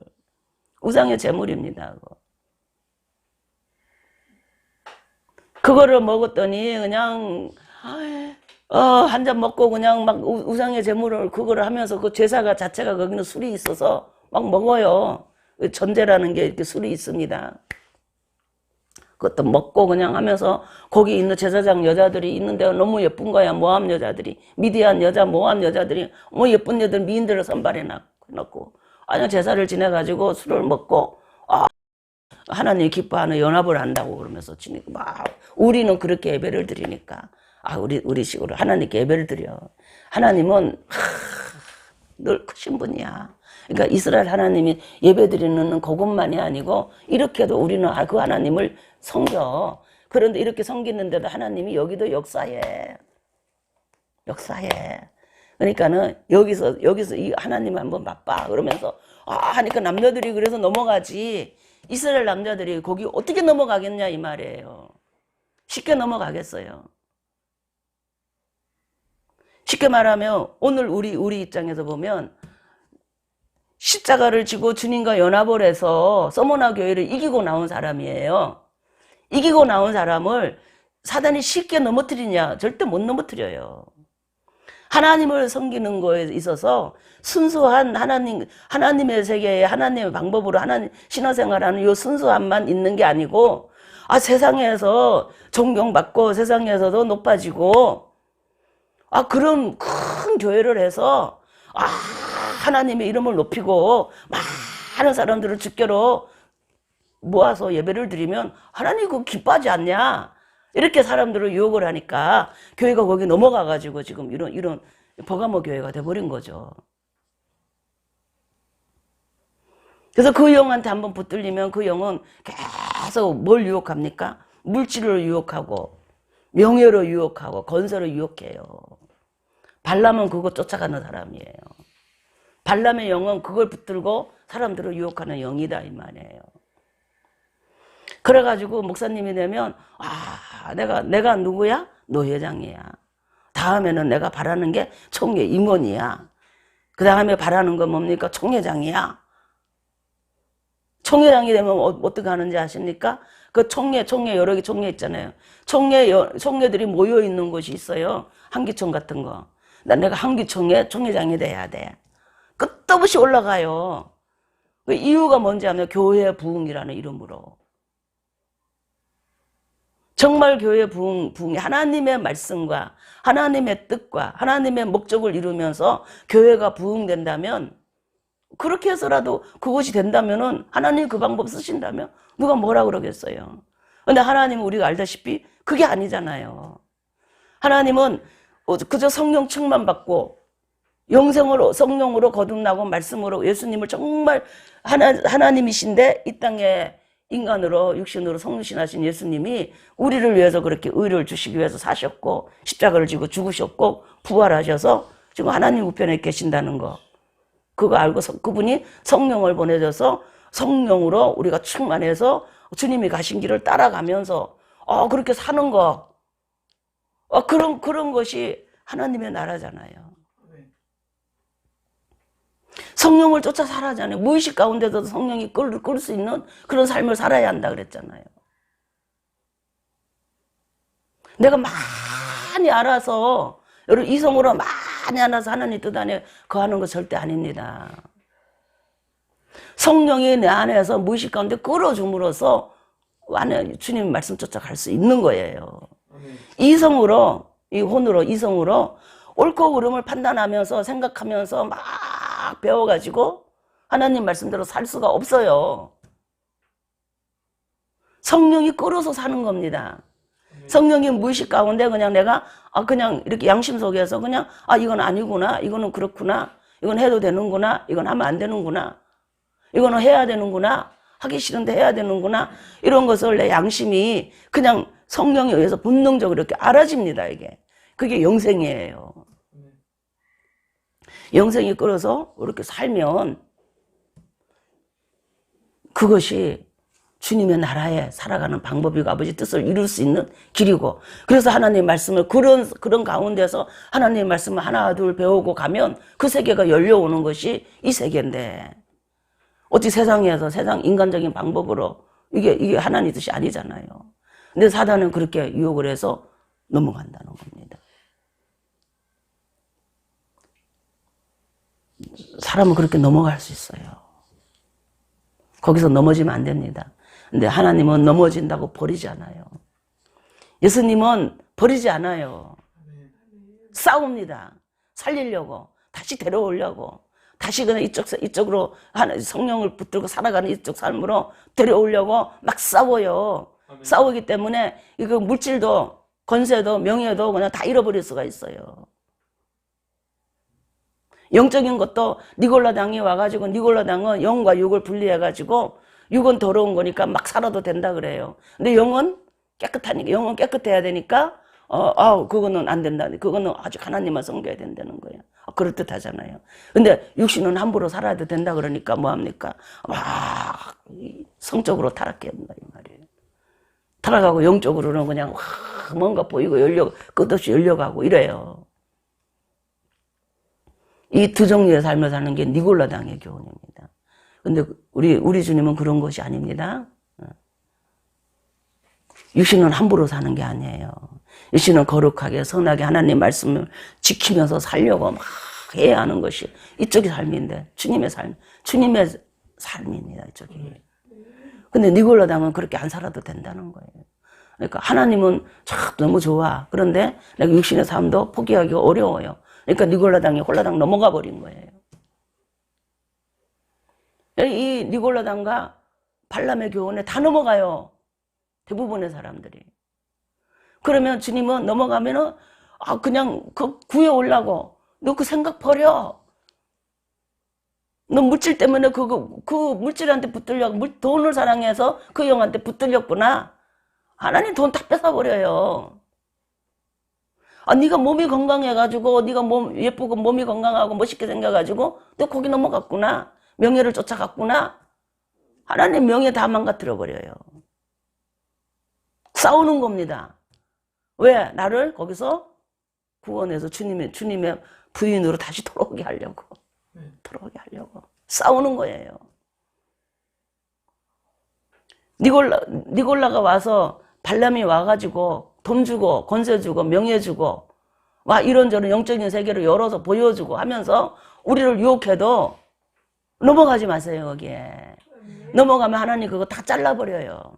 우상의 제물입니다. 그거를 먹었더니 그냥 한 잔 먹고 그냥 막 우상의 제물을 그거를 하면서 그 제사가 자체가 거기는 술이 있어서 막 먹어요. 전제라는 게 이렇게 술이 있습니다. 그것도 먹고 그냥 하면서 거기 있는 제사장 여자들이 있는데 너무 예쁜 거야. 모함 여자들이. 미디안 여자, 모함 여자들이 뭐 예쁜 여들 미인들을 선발해 놓고 아니 제사를 지내가지고 술을 먹고 하나님 기뻐하는 연합을 한다고 그러면서 지니까 막 우리는 그렇게 예배를 드리니까 우리 식으로 하나님께 예배를 드려. 하나님은 늘 크신 분이야. 그러니까 이스라엘 하나님이 예배 드리는 그것만이 아니고 이렇게도 우리는 그 하나님을 섬겨. 그런데 이렇게 섬기는데도 하나님이 여기도 역사해. 그러니까는 여기서 이 하나님 한번 맛봐. 그러면서 하니까 남자들이 그래서 넘어가지. 이스라엘 남자들이 거기 어떻게 넘어가겠냐 이 말이에요. 쉽게 넘어가겠어요. 쉽게 말하면 오늘 우리 입장에서 보면 십자가를 지고 주님과 연합을 해서 서머나 교회를 이기고 나온 사람이에요. 이기고 나온 사람을 사단이 쉽게 넘어뜨리냐? 절대 못 넘어뜨려요. 하나님을 섬기는 거에 있어서 순수한 하나님의 세계에 하나님의 방법으로 하나님 신앙생활하는 요 순수함만 있는 게 아니고 세상에서 존경받고 세상에서도 높아지고 그런 큰 교회를 해서 하나님의 이름을 높이고 많은 사람들을 주께로 모아서 예배를 드리면 하나님 그거 기뻐하지 않냐? 이렇게 사람들을 유혹을 하니까 교회가 거기 넘어가가지고 지금 이런 버가모 교회가 돼버린 거죠. 그래서 그 영한테 한번 붙들리면 그 영은 계속 뭘 유혹합니까? 물질을 유혹하고 명예로 유혹하고 건설을 유혹해요. 발람은 그거 쫓아가는 사람이에요. 발람의 영은 그걸 붙들고 사람들을 유혹하는 영이다 이 말이에요. 그래가지고 목사님이 되면 내가 누구야? 노회장이야. 다음에는 내가 바라는 게 총회 임원이야. 그 다음에 바라는 건 뭡니까? 총회장이야. 총회장이 되면 어떻게 하는지 아십니까? 그 총회 여러 개 총회 있잖아요. 총회들이 모여 있는 곳이 있어요. 한기총 같은 거. 내가 한기총회 총회장이 돼야 돼. 끝도 없이 올라가요. 그 이유가 뭔지 하면 교회 부흥이라는 이름으로. 정말 교회 부흥이 하나님의 말씀과 하나님의 뜻과 하나님의 목적을 이루면서 교회가 부흥된다면 그렇게 해서라도 그것이 된다면은 하나님 그 방법 쓰신다면 누가 뭐라 그러겠어요. 근데 하나님은 우리가 알다시피 그게 아니잖아요. 하나님은 그저 성령 충만 받고 영생으로 성령으로 거듭나고 말씀으로 예수님을 정말 하나님이신데 이 땅에 인간으로 육신으로 성신하신 예수님이 우리를 위해서 그렇게 의를 주시기 위해서 사셨고 십자가를 지고 죽으셨고 부활하셔서 지금 하나님 우편에 계신다는 거 그거 알고 그분이 성령을 보내줘서 성령으로 우리가 충만해서 주님이 가신 길을 따라가면서 그렇게 사는 거 그런 것이 하나님의 나라잖아요. 성령을 쫓아 살아야잖아요. 무의식 가운데서도 성령이 끌 수 있는 그런 삶을 살아야 한다 그랬잖아요. 내가 많이 알아서 여러분 이성으로 많이 알아서 하나님 뜻 안에 거하는 거 절대 아닙니다. 성령이 내 안에서 무의식 가운데 끌어줌으로써 안에 주님 말씀 쫓아갈 수 있는 거예요. 이성으로 이 혼으로 이성으로 옳고 그름을 판단하면서 생각하면서 막 배워가지고 하나님 말씀대로 살 수가 없어요. 성령이 끌어서 사는 겁니다. 성령이 무의식 가운데 그냥 내가 그냥 이렇게 양심 속에서 그냥 이건 아니구나, 이거는 그렇구나, 이건 해도 되는구나, 이건 하면 안 되는구나, 이거는 해야 되는구나, 하기 싫은데 해야 되는구나, 이런 것을 내 양심이 그냥 성령에 의해서 본능적으로 이렇게 알아집니다. 이게 그게 영생이에요. 영생이 끌어서 이렇게 살면 그것이 주님의 나라에 살아가는 방법이고 아버지 뜻을 이룰 수 있는 길이고, 그래서 하나님 말씀을 그런 가운데서 하나님 말씀을 하나 둘 배우고 가면 그 세계가 열려오는 것이 이 세계인데, 어찌 세상에서 세상 인간적인 방법으로 이게 하나님 뜻이 아니잖아요. 근데 사단은 그렇게 유혹을 해서 넘어간다는 겁니다. 사람은 그렇게 넘어갈 수 있어요. 거기서 넘어지면 안 됩니다. 근데 하나님은 넘어진다고 버리지 않아요. 예수님은 버리지 않아요. 싸웁니다. 살리려고, 다시 데려오려고, 다시 그냥 이쪽으로 성령을 붙들고 살아가는 이쪽 삶으로 데려오려고 막 싸워요. 아멘. 싸우기 때문에 이거 물질도 권세도 명예도 그냥 다 잃어버릴 수가 있어요. 영적인 것도 니골라당이 와가지고, 니골라당은 영과 육을 분리해가지고 육은 더러운 거니까 막 살아도 된다 그래요. 근데 영은 깨끗하니까, 영은 깨끗해야 되니까 그거는 안 된다. 그거는 아직 하나님만 섬겨야 된다는 거예요. 그럴듯 하잖아요. 근데 육신은 함부로 살아도 된다 그러니까 뭐합니까? 막 성적으로 타락해야 된다 이 말이에요. 타락하고 영적으로는 그냥 뭔가 보이고 끝없이 열려가고 이래요. 이 두 종류의 삶을 사는 게 니골라당의 교훈입니다. 근데 우리 주님은 그런 것이 아닙니다. 육신은 함부로 사는 게 아니에요. 육신은 거룩하게 선하게 하나님 말씀을 지키면서 살려고 막 해야 하는 것이 이쪽이 삶인데, 주님의 삶입니다, 이쪽이. 근데 니골라당은 그렇게 안 살아도 된다는 거예요. 그러니까 하나님은 참 너무 좋아. 그런데 내가 육신의 삶도 포기하기가 어려워요. 그러니까 니골라당이 홀라당 넘어가 버린 거예요. 이 니골라당과 발람의 교훈에 다 넘어가요. 대부분의 사람들이. 그러면 주님은 넘어가면은 그냥 구해오려고, 너 그 생각 버려. 너 물질 때문에 그 물질한테 붙들려고, 돈을 사랑해서 그 영한테 붙들렸구나. 하나님 돈 다 뺏어버려요. 네가 몸이 건강해가지고, 네가 예쁘고 몸이 건강하고 멋있게 생겨가지고 너 거기 넘어갔구나. 명예를 쫓아갔구나. 하나님 명예 다 망가뜨려버려요. 싸우는 겁니다. 왜? 나를 거기서 구원해서 주님의 부인으로 다시 돌아오게 하려고. 싸우는 거예요. 니골라가 와서, 발람이 와가지고 돈 주고 권세 주고 명예 주고 이런저런 영적인 세계를 열어서 보여주고 하면서 우리를 유혹해도 넘어가지 마세요. 거기에 넘어가면 하나님 그거 다 잘라버려요.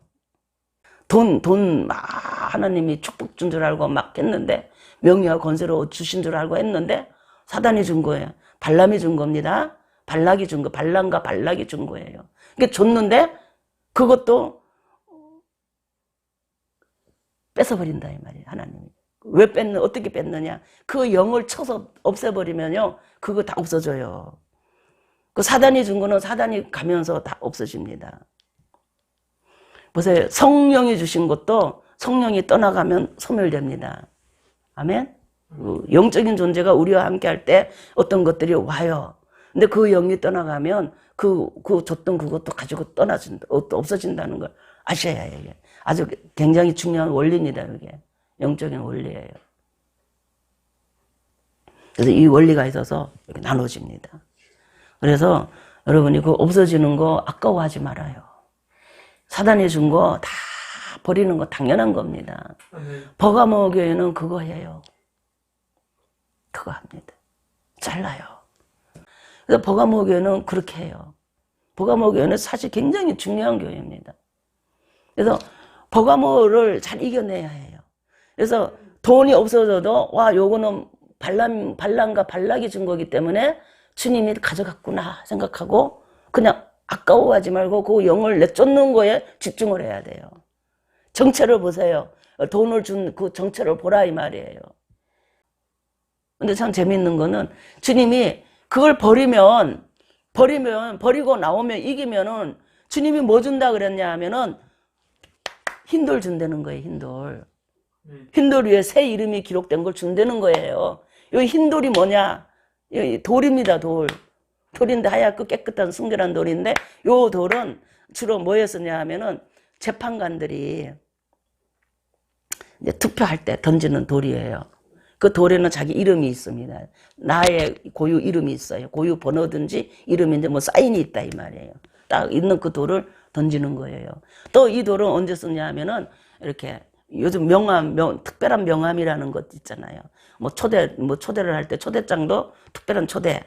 돈 하나님이 축복 준 줄 알고 막 했는데, 명예와 권세로 주신 줄 알고 했는데 사단이 준 거예요. 발람이 준 겁니다. 발람과 발락이 준 거예요. 그러니까 줬는데 그것도 뺏어버린다 이 말이에요. 하나님이. 왜 어떻게 뺐느냐? 그 영을 쳐서 없애버리면요, 그거 다 없어져요. 그 사단이 준 거는 사단이 가면서 다 없어집니다. 보세요. 성령이 주신 것도 성령이 떠나가면 소멸됩니다. 아멘? 영적인 존재가 우리와 함께 할 때 어떤 것들이 와요. 근데 그 영이 떠나가면 그 줬던 그것도 가지고 없어진다는 걸 아셔야 해요. 이게. 아주 굉장히 중요한 원리입니다. 이게 영적인 원리예요. 그래서 이 원리가 있어서 이렇게 나눠집니다. 그래서 여러분이 그 없어지는 거 아까워하지 말아요. 사단이 준 거 다 버리는 거 당연한 겁니다. 버가모 교회는 그거 해요. 그거 합니다. 잘라요. 그래서 버가모 교회는 그렇게 해요. 버가모 교회는 사실 굉장히 중요한 교회입니다. 그래서 버가모를 잘 이겨내야 해요. 그래서 돈이 없어져도 요거는 발람과 발락이 준 거기 때문에 주님이 가져갔구나 생각하고 그냥 아까워하지 말고 그 영을 내쫓는 거에 집중을 해야 돼요. 정체를 보세요. 돈을 준 그 정체를 보라 이 말이에요. 근데 참 재밌는 거는 주님이 그걸 버리고 나오면 이기면은 주님이 뭐 준다 그랬냐 하면은 흰돌 준다는 거예요. 흰돌 위에 새 이름이 기록된 걸 준다는 거예요. 이 흰돌이 뭐냐? 이 돌입니다, 돌. 돌인데 하얗고 깨끗한 순결한 돌인데 요 돌은 주로 뭐에 쓰냐 하면은 재판관들이 이제 투표할 때 던지는 돌이에요. 그 돌에는 자기 이름이 있습니다. 나의 고유 이름이 있어요. 고유 번호든지 이름인데 뭐 사인이 있다 이 말이에요. 딱 있는 그 돌을 던지는 거예요. 또 이 돌은 언제 쓰냐 하면은 이렇게 요즘 특별한 명함이라는 것 있잖아요. 뭐 초대를 할 때 초대장도 특별한 초대.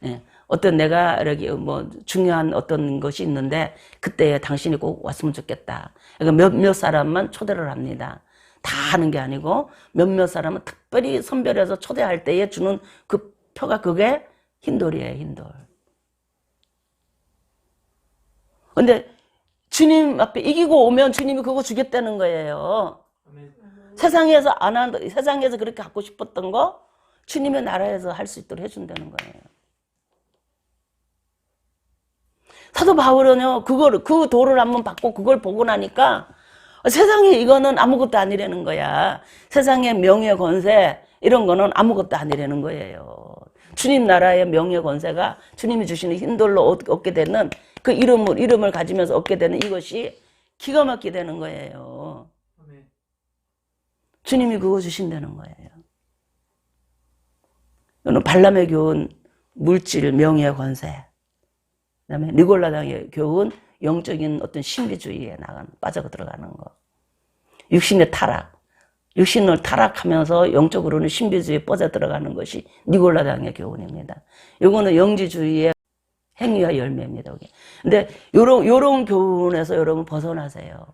예. 어떤 내가 이렇게 뭐 중요한 어떤 것이 있는데 그때에 당신이 꼭 왔으면 좋겠다. 그러니까 몇몇 사람만 초대를 합니다. 다 하는 게 아니고 몇몇 사람은 특별히 선별해서 초대할 때에 주는 그 표가 그게 흰돌이에요, 흰돌. 근데 주님 앞에 이기고 오면 주님이 그거 주겠다는 거예요. 세상에서 그렇게 갖고 싶었던 거 주님의 나라에서 할 수 있도록 해준다는 거예요. 사도 바울은요, 그 돌을 한번 받고 그걸 보고 나니까 세상에 이거는 아무것도 아니라는 거야. 세상의 명예, 권세, 이런 거는 아무것도 아니라는 거예요. 주님 나라의 명예, 권세가 주님이 주시는 흰돌로 얻게 되는 그 이름을 가지면서 얻게 되는 이것이 기가 막히게 되는 거예요. 주님이 그거 주신다는 거예요. 이거는 발람의 교훈, 물질, 명예, 권세. 그 다음에 니골라당의 교훈, 영적인 어떤 신비주의에 빠져 들어가는 거. 육신의 타락. 육신을 타락하면서 영적으로는 신비주의에 빠져 들어가는 것이 니골라당의 교훈입니다. 요거는 영지주의의 행위와 열매입니다. 근데 요런 교훈에서 여러분 벗어나세요.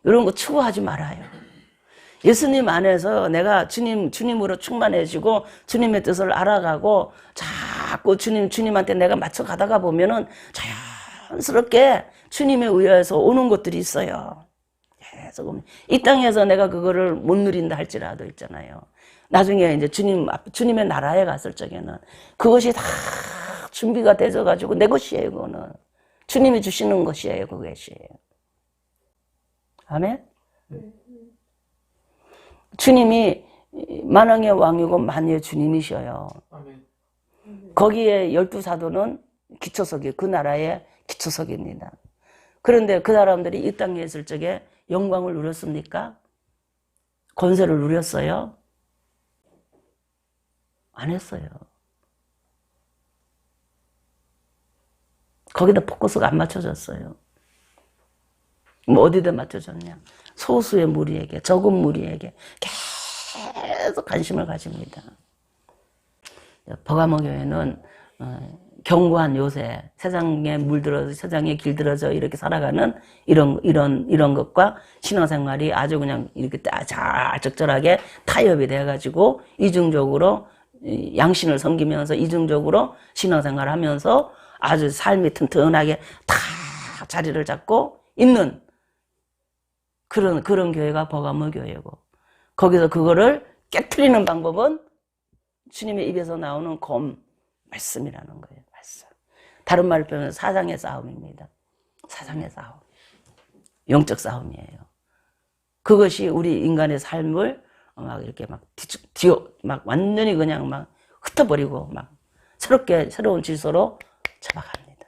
요런 거 추구하지 말아요. 예수님 안에서 내가 주님으로 충만해지고 주님의 뜻을 알아가고 자꾸 주님한테 내가 맞춰 가다가 보면은 자연스럽게 주님에 의해서 오는 것들이 있어요. 계속 이 땅에서 내가 그거를 못 누린다 할지라도 있잖아요. 나중에 이제 주님의 나라에 갔을 적에는 그것이 다 준비가 되어가지고 내 것이에요, 그거는. 주님이 주시는 것이에요, 그것이에요. 아멘? 주님이 만왕의 왕이고 만유의 주님이셔요. 거기에 12사도는 기초석이 그 나라의 기초석입니다. 그런데 그 사람들이 이 땅에 있을 적에 영광을 누렸습니까? 권세를 누렸어요? 안 했어요. 거기다 포커스가 안 맞춰졌어요. 뭐 어디다 맞춰졌냐? 소수의 무리에게, 적은 무리에게 계속 관심을 가집니다. 버가모 교회는 견고한 요새, 세상에 물들어서, 세상에 길들어져 이렇게 살아가는 이런 것과 신앙생활이 아주 그냥 이렇게 잘 적절하게 타협이 돼가지고 이중적으로 양신을 섬기면서 이중적으로 신앙생활을 하면서 아주 삶이 튼튼하게 다 자리를 잡고 있는 그런 교회가 버가모 교회고, 거기서 그거를 깨트리는 방법은 주님의 입에서 나오는 말씀이라는 거예요. 말씀. 다른 말로 표현하면 사상의 싸움입니다. 사상의 싸움. 영적 싸움이에요. 그것이 우리 인간의 삶을 막 이렇게 막 완전히 그냥 막 흩어버리고 막 새로운 질서로 잡아갑니다.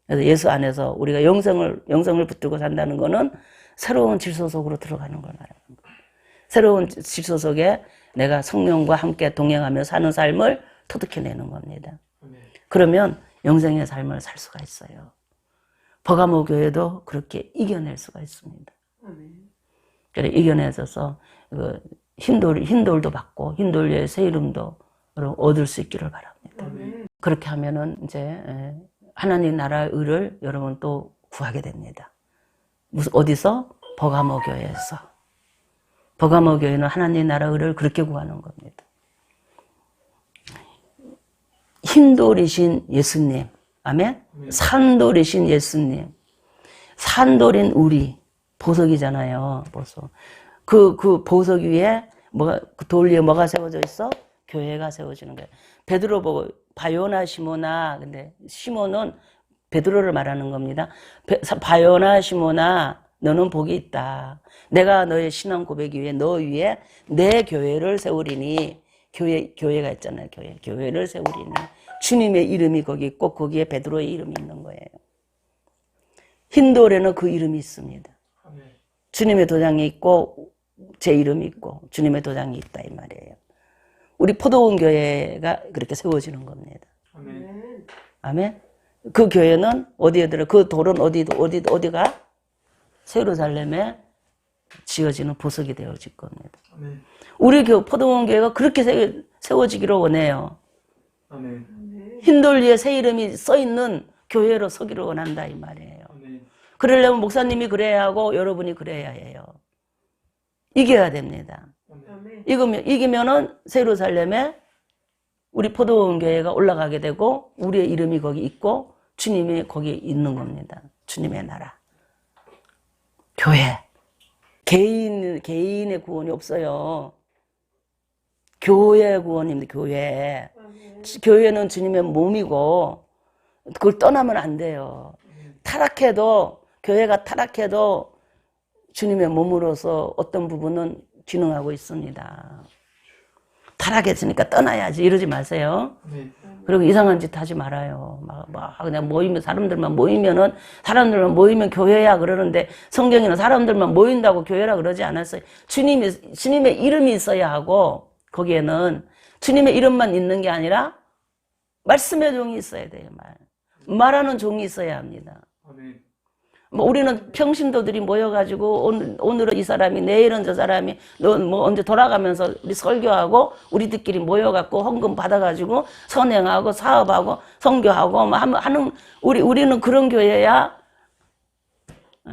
그래서 예수 안에서 우리가 영성을 붙들고 산다는 거는 새로운 질서 속으로 들어가는 걸 말하는 거예요. 새로운 질서 속에 내가 성령과 함께 동행하며 사는 삶을 터득해내는 겁니다. 그러면 영생의 삶을 살 수가 있어요. 버가모 교회도 그렇게 이겨낼 수가 있습니다. 그래 이겨내서 흰돌도 받고 흰돌의 새 이름도 얻을 수 있기를 바랍니다. 그렇게 하면은 이제 하나님 나라의 의를 여러분 또 구하게 됩니다. 어디서? 버가모 교회에서. 버가모 교회는 하나님 나라 의를 그렇게 구하는 겁니다. 흰돌이신 예수님, 아멘? 산돌이신 예수님, 산돌인 우리, 보석이잖아요, 보석. 그 보석 위에 그 돌 위에 뭐가 세워져 있어? 교회가 세워지는 거예요. 베드로 보고 바요나 시모나, 근데 시몬은 베드로를 말하는 겁니다. 바요나 시모나, 너는 복이 있다. 내가 너의 신앙 고백 위에 너 위에 내 교회를 세우리니, 교회가 있잖아요. 교회를 세우리니 주님의 이름이 거기 있고 거기에 베드로의 이름이 있는 거예요. 힌두교에는 그 이름이 있습니다. 주님의 도장이 있고 제 이름이 있고 주님의 도장이 있다 이 말이에요. 우리 포도원 교회가 그렇게 세워지는 겁니다. 아멘. 아멘. 그 교회는 어디에 들어? 그 돌은 어디가? 예루살렘에 지어지는 보석이 되어질 겁니다. 아멘. 우리 포도원 교회가 그렇게 세워지기를 원해요. 아멘. 흰돌 새 이름이 써 있는 교회로 서기를 원한다 이 말이에요. 아멘. 그러려면 목사님이 그래야 하고 여러분이 그래야 해요. 이겨야 됩니다. 이기면은 예루살렘에 우리 포도원 교회가 올라가게 되고 우리의 이름이 거기 있고 주님이 거기 있는 겁니다. 주님의 나라. 교회. 개인의 구원이 없어요. 교회 구원입니다. 교회. 교회는 주님의 몸이고 그걸 떠나면 안 돼요. 교회가 타락해도 주님의 몸으로서 어떤 부분은 균형하고 있습니다. 타락했으니까 떠나야지 이러지 마세요. 그리고 이상한 짓 하지 말아요. 그냥 사람들만 모이면 교회야 그러는데 성경에는 사람들만 모인다고 교회라 그러지 않았어요. 주님의 이름이 있어야 하고 거기에는 주님의 이름만 있는 게 아니라 말씀의 종이 있어야 돼요. 말하는 종이 있어야 합니다. 우리는 평신도들이 모여가지고 오늘은 이 사람이 내일은 저 사람이 언제 돌아가면서 우리 설교하고 우리들끼리 모여갖고 헌금 받아가지고 선행하고 사업하고 선교하고 하는 우리는 그런 교회야.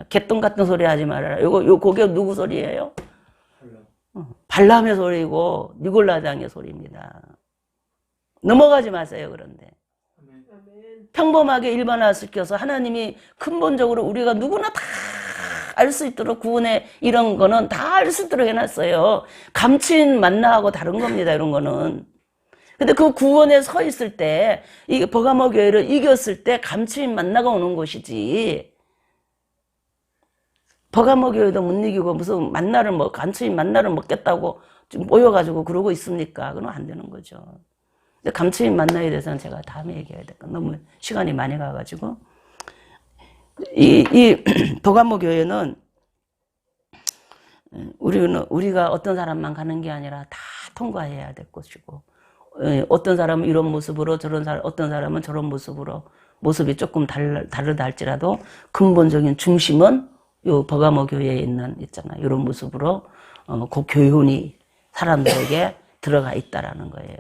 개똥 같은 소리 하지 말아라. 그게 누구 소리예요? 발람의 소리고 니골라당의 소리입니다. 넘어가지 마세요. 그런데. 평범하게 일반화시켜서 하나님이 근본적으로 우리가 누구나 다 알 수 있도록 구원의 이런 거는 다 알 수 있도록 해놨어요. 감추인 만나하고 다른 겁니다. 이런 거는. 근데 그 구원에 서 있을 때, 이 버가모 교회를 이겼을 때 감추인 만나가 오는 것이지. 버가모 교회도 못 이기고 무슨 감추인 만나를 먹겠다고 모여가지고 그러고 있습니까? 그건 안 되는 거죠. 감추인 만나에 대해서는 제가 다음에 얘기해야 될 건 너무 시간이 많이 가가지고 이 버가모 교회는 우리가 어떤 사람만 가는 게 아니라 다 통과해야 될 것이고 어떤 사람은 이런 모습으로 어떤 사람은 저런 모습으로 모습이 조금 다르다 할지라도 근본적인 중심은 요 버가모 교회에 있잖아요. 이런 모습으로 그 교훈이 사람들에게 들어가 있다라는 거예요.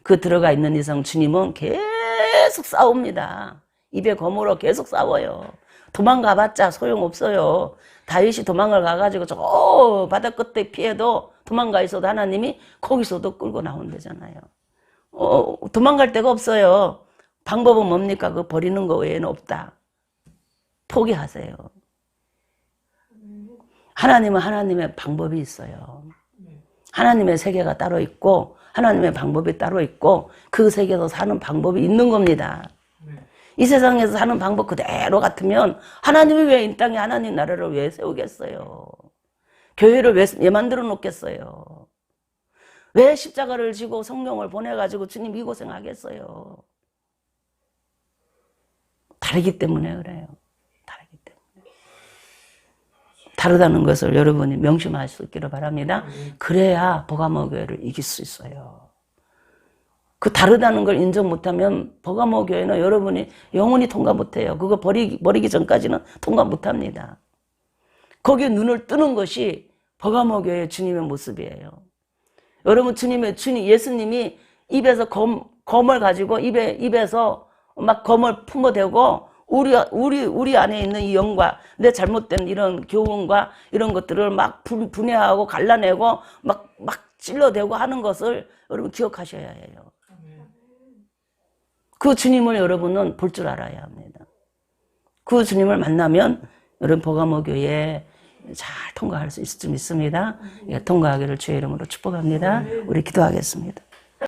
그 들어가 있는 이상 주님은 계속 싸웁니다. 입에 거물어 계속 싸워요. 도망가봤자 소용없어요. 다윗이 도망을 가가지고 저 바다 끝에 피해도 도망가 있어도 하나님이 거기서도 끌고 나온대잖아요. 도망갈 데가 없어요. 방법은 뭡니까? 그거 버리는 거 외에는 없다. 포기하세요. 하나님은 하나님의 방법이 있어요. 하나님의 세계가 따로 있고 하나님의 방법이 따로 있고 그 세계에서 사는 방법이 있는 겁니다. 이 세상에서 사는 방법 그대로 같으면 하나님이 왜 이 땅에 하나님 나라를 왜 세우겠어요? 교회를 왜 만들어 놓겠어요? 왜 십자가를 지고 성령을 보내가지고 주님 이 고생하겠어요? 다르기 때문에 그래요. 다르기 때문에. 다르다는 것을 여러분이 명심할 수 있기를 바랍니다. 그래야 버가모 교회를 이길 수 있어요. 그 다르다는 걸 인정 못하면 버가모 교회는 여러분이 영원히 통과 못해요. 그거 버리기 전까지는 통과 못합니다. 거기에 눈을 뜨는 것이 버가모 교회의 주님의 모습이에요. 여러분 예수님이 입에서 검을 가지고 입에서 막 검을 품어대고 우리 안에 있는 이 영과 내 잘못된 이런 교훈과 이런 것들을 막 분해하고 갈라내고 막 찔러대고 하는 것을 여러분 기억하셔야 해요. 그 주님을 여러분은 볼 줄 알아야 합니다. 그 주님을 만나면 여러분 버가모 교회에 잘 통과할 수 있습니다. 통과하기를 주의 이름으로 축복합니다. 우리 기도하겠습니다.